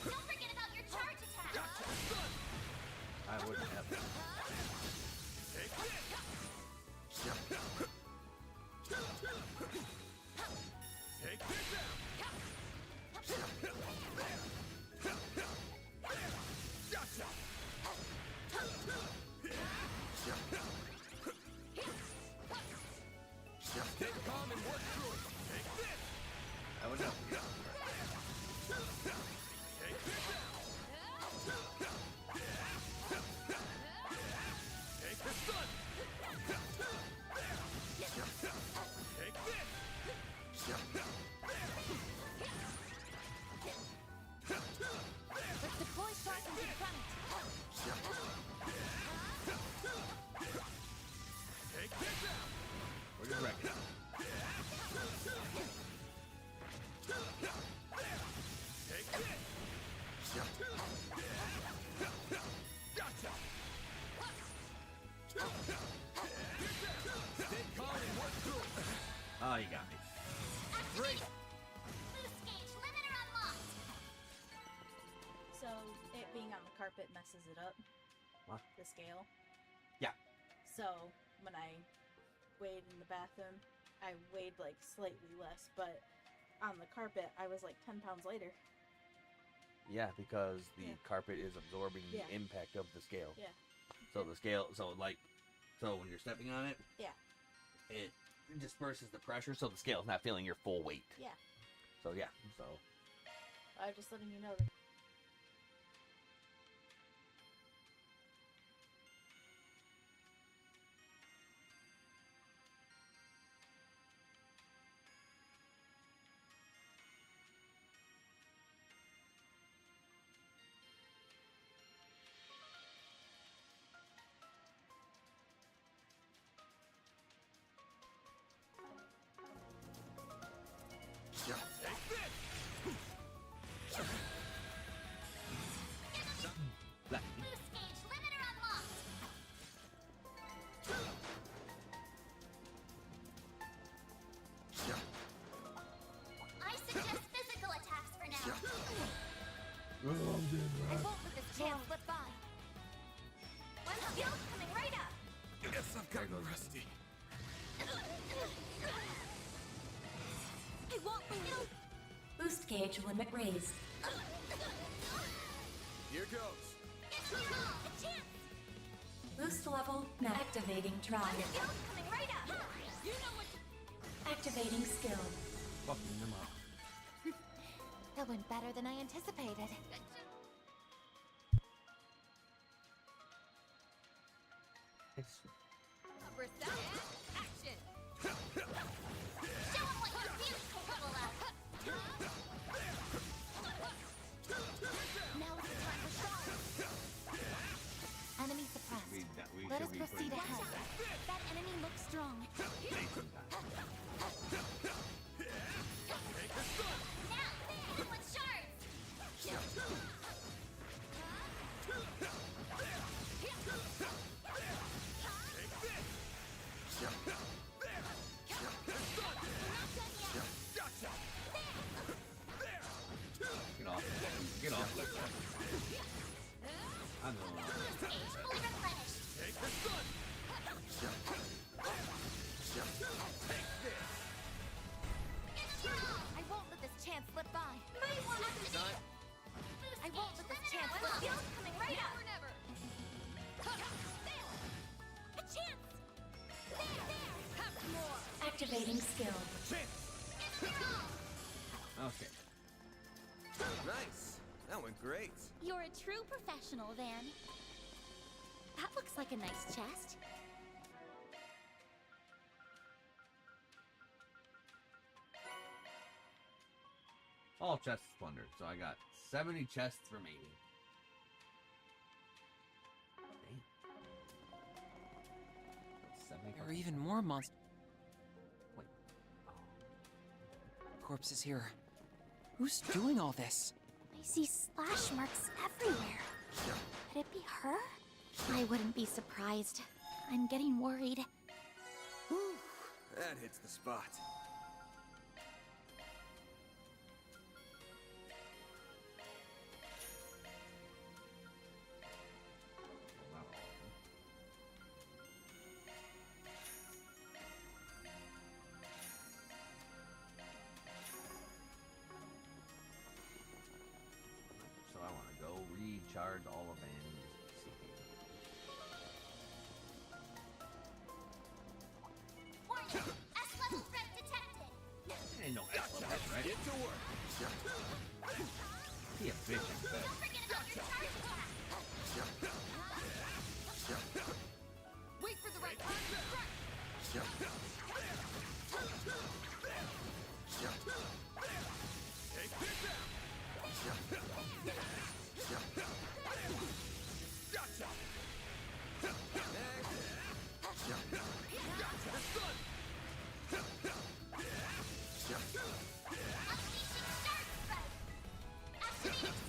Don't forget about your charge attack. I wouldn't have that. Take this! Take this out! Gotcha! Stay calm and work through it. Take this! I would help you. Take this out! Take the sun! Take this! Let's deploy sharpens in front. Take this out! We're just wrecking. Take this! Gotcha! Stay calm and work through it. Oh, you got me. Great! Boost gauge limiter unlocked. So it being on the carpet messes it up. What? The scale. Yeah. So when I weighed in the bathroom, I weighed like slightly less, but on the carpet I was like 10 pounds lighter. Yeah, because the Yeah. carpet is absorbing Yeah. the impact of the scale. Yeah. So the scale, so when you're stepping on it, Yeah. it disperses the pressure, so the scale's not feeling your full weight. Yeah. So yeah, so I'm just letting you know that. I won't let this chance slip by. One skill coming right up. Guess I've gotten rusty. I won't lose. Boost gauge limit raised. Here goes. A chance. Boost level activating drive. One skill coming right up. You know what to... Activating skill. Fucking them up. That went better than I anticipated. Resound action. Show 'em what you're really capable of. Now is the time for strong. Enemy suppressed. We Let should us be proceed pretty- ahead. That enemy looks strong. Now, hit with shards. Get off. Get off. I know. Fully replenished. I won't let this chance slip by. I won't let this chance slip by. Coming right up. Never, never. A chance. There. Have more. Activating skill. Okay. Nice. That went great. You're a true professional, Van. That looks like a nice chest. All chests plundered, so I got 70 chests remaining. Dang. 70 There are even more monsters. Wait. Corpses here. Who's doing all this? I see slash marks everywhere. Could it be her? I wouldn't be surprised. I'm getting worried. Whew, that hits the spot. So I want to go recharge all of Annie's CP. Warning! S-level threat detected! Ain't no extra head, right? Get to work. Be efficient. Don't forget about your charge pack! Wait for the right time. Strike. Take this out. Gotcha.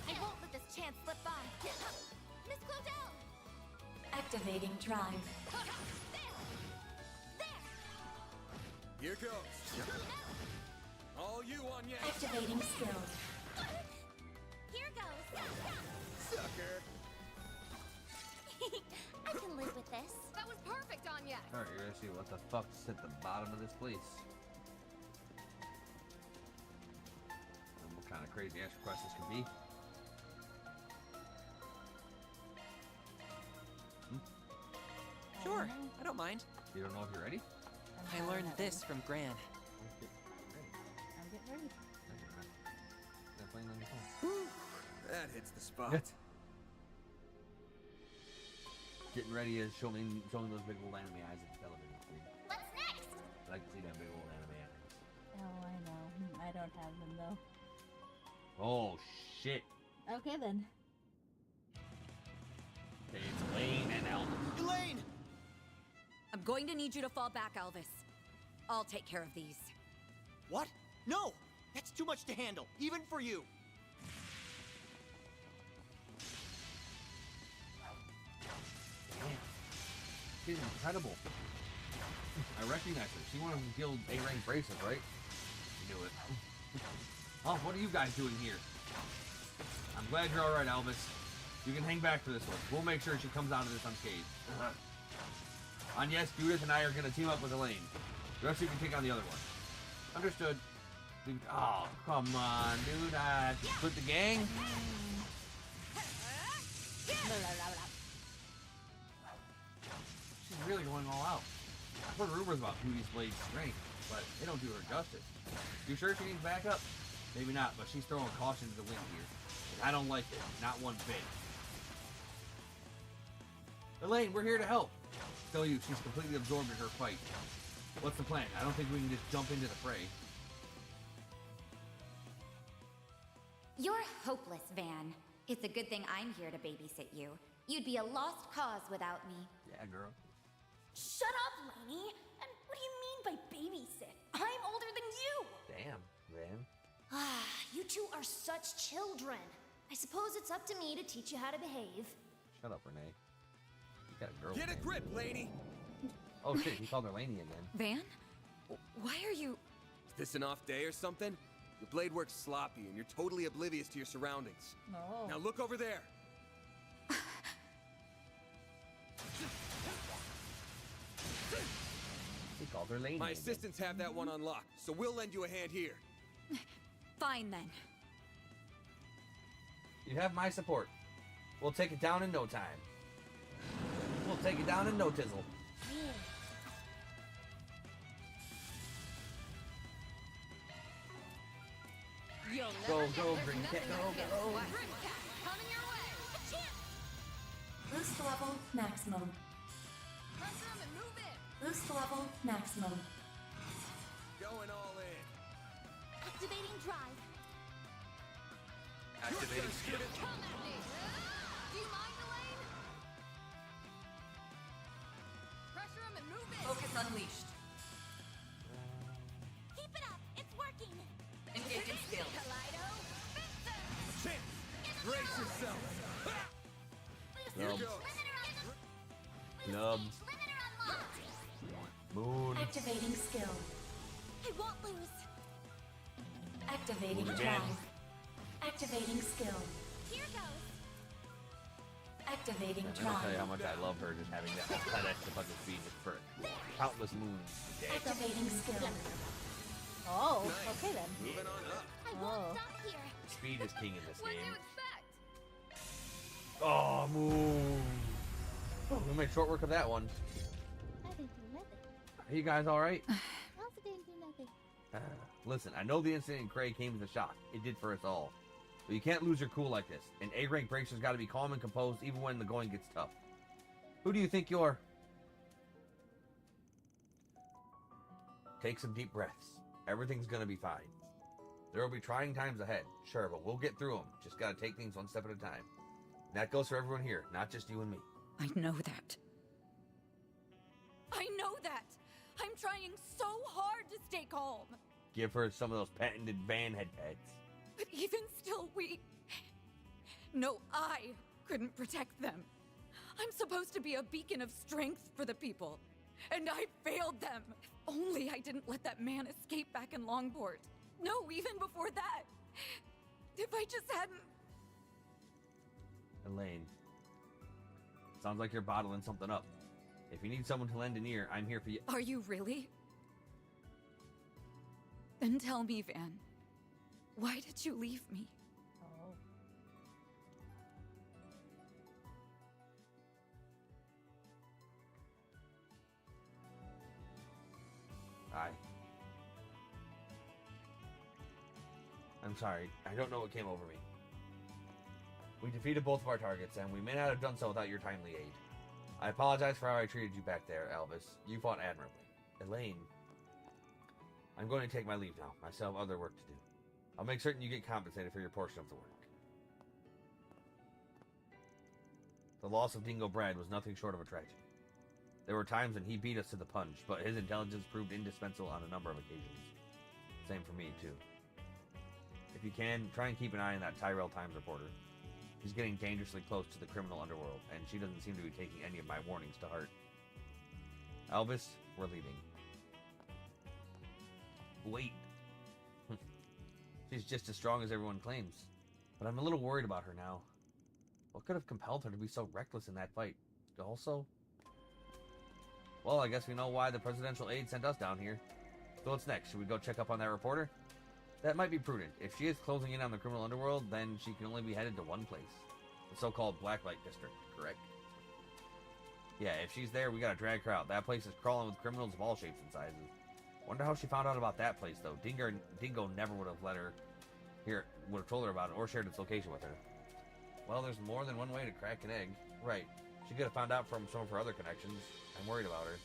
I won't let this chance slip by. Miss Claudel! Activating drive. Here goes. All you on Yanks. Activating skill. Here goes. Sucker. I can live with this. That was perfect, Anya. Alright, you're gonna see what the fuck's at the bottom of this place. And what kind of crazy ass request this could be. Sure, I don't mind. You don't know if you're ready? I learned this from Gran. I'm getting ready. They're playing on your phone. Whew, that hits the spot. Yes. Getting ready is showing those big old anime eyes at the television screen. What's next? I like to see them big old anime eyes. Oh, I know. I don't have them though. Oh shit! Okay then. It's Lane and Elvis. Elaine! I'm going to need you to fall back, Elvis. I'll take care of these. What? No! That's too much to handle, even for you. She's incredible. I recognize her. She wanted to guild A-rank braces, right? I knew it. Oh, what are you guys doing here? I'm Glad you're alright, Elvis. You can hang back for this one. We'll make sure she comes out of this unscathed. And yes, Judith and I are going to team up with Elaine. The rest of you can take on the other one. Understood. Dude, oh, come on, dude. I split the gang? She's really going all out. I've heard rumors about Beauty's Blade's strength, but they don't do her justice. You sure she needs backup? Maybe not, but she's throwing caution to the wind here. And I don't like it. Not one bit. Elaine, we're here to help. Tell you, she's completely absorbed in her fight. What's the plan? I don't think we can just jump into the fray. You're hopeless, Van. It's a good thing I'm here to babysit you. You'd be a lost cause without me. Yeah, girl. Shut up, Lainey! And what do you mean by babysit? I'm older than you! Damn, man. Ah, you two are such children. I suppose it's up to me to teach you how to behave. Shut up, Renee. You got a girl. Get a grip, Lainey! Oh shit, he called her Laney again. Van? Why are you... Is this an off day or something? Your blade works sloppy and you're totally oblivious to your surroundings. No. Now look over there. He called her Laney. My again. assistants have that one unlocked, so we'll lend you a hand here. Fine, then. You have my support. We'll take it down in no time. We'll take it down in no tizzle. You'll Go, never go, get Green this Cat, nothing go, against go. what? Grim Cat, coming your way. Boost level maximum. Pressure him and move in. Boost level maximum. Going all in. Activating drive. Activating skill. Come at me. Do you mind, Elaine? Pressure him and move in. Focus unleashed. Keep it up. It's working. Engaging skill. Kaleido. Chance! Brace yourself! Nub. Limiter Nub. unlocked. Moon. Activating skill. I won't lose. Activating Again. drive. Activating skill. Here goes. Activating I don't tell you how drive. much I love her just having that 10 extra bucket speed just for countless moons a day. Activating skill. Oh, Nice. okay then. Moving on up. I won't stop here. Speed is king in this What'd you game. expect? Oh, moon. We made short work of that one. I didn't do nothing. Are you guys alright? I also didn't do nothing. Listen, I know the incident in Cray came as a shock. It did for us all. But you can't lose your cool like this. An A-rank bracer's got to be calm and composed even when the going gets tough. Who do you think you're? Take some deep breaths. Everything's gonna be fine. There will be trying times ahead, sure, but we'll get through them. Just gotta take things one step at a time. And that goes for everyone here, not just you and me. I know that. I know that. I'm trying so hard to stay calm. Give her some of those patented van head pets. But even still, No, I couldn't protect them. I'm supposed to be a beacon of strength for the people. And I failed them. If only I didn't let that man escape back in Longport. No, even before that. If I just hadn't... Elaine. Sounds like you're bottling something up. If you need someone to lend an ear, I'm here for you. Are you really? Then tell me, Van. Why did you leave me? Oh. I'm sorry. I don't know what came over me. We defeated both of our targets, and we may not have done so without your timely aid. I apologize for how I treated you back there, Elvis. You fought admirably. Elaine, I'm going to take my leave now. I still have other work to do. I'll make certain you get compensated for your portion of the work. The loss of Dingo Brad was nothing short of a tragedy. There were times when he beat us to the punch, but his intelligence proved indispensable on a number of occasions. Same for me, too. If you can, try and keep an eye on that Tyrell Times reporter. She's getting dangerously close to the criminal underworld, and she doesn't seem to be taking any of my warnings to heart. Elvis, we're leaving. Wait. She's just as strong as everyone claims. But I'm a little worried about her now. What could have compelled her to be so reckless in that fight? Also, well, I guess we know why the presidential aide sent us down here. So what's next? Should we go check up on that reporter? That might be prudent. If she is closing in on the criminal underworld, then she can only be headed to one place. The so-called Blacklight District, correct? Yeah, if she's there, we gotta drag her out. That place is crawling with criminals of all shapes and sizes. Wonder how she found out about that place, though. Dingo never would have let her here, would have told her about it or shared its location with her. Well, there's more than one way to crack an egg. Right. She could have found out from some of her other connections. I'm worried about her.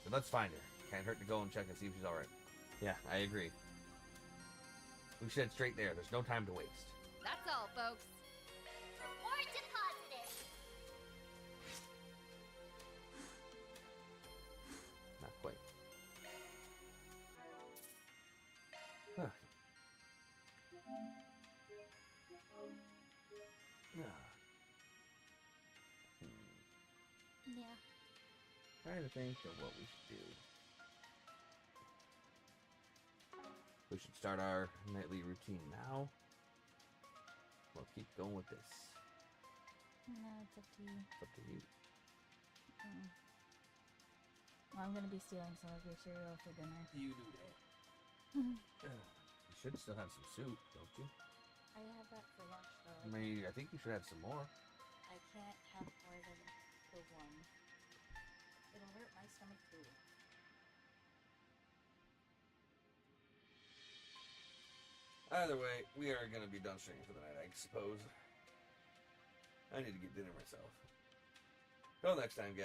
But let's find her. Can't hurt to go and check and see if she's alright. Yeah, I agree. We should head straight there. There's no time to waste. That's all, folks. Reward deposited. Not quite. Huh. Yeah. Trying to think of what we should do. We should start our nightly routine now. We'll keep going with this. No, it's up to you. It's up to you. Well, I'm gonna be stealing some of your cereal for dinner. You do that. You should still have some soup, don't you? I have that for lunch, though. I think you should have some more. I can't have more than the one. It'll hurt my stomach, too. Either way, we are going to be done streaming for the night, I suppose. I need to get dinner myself. Till next time, guys.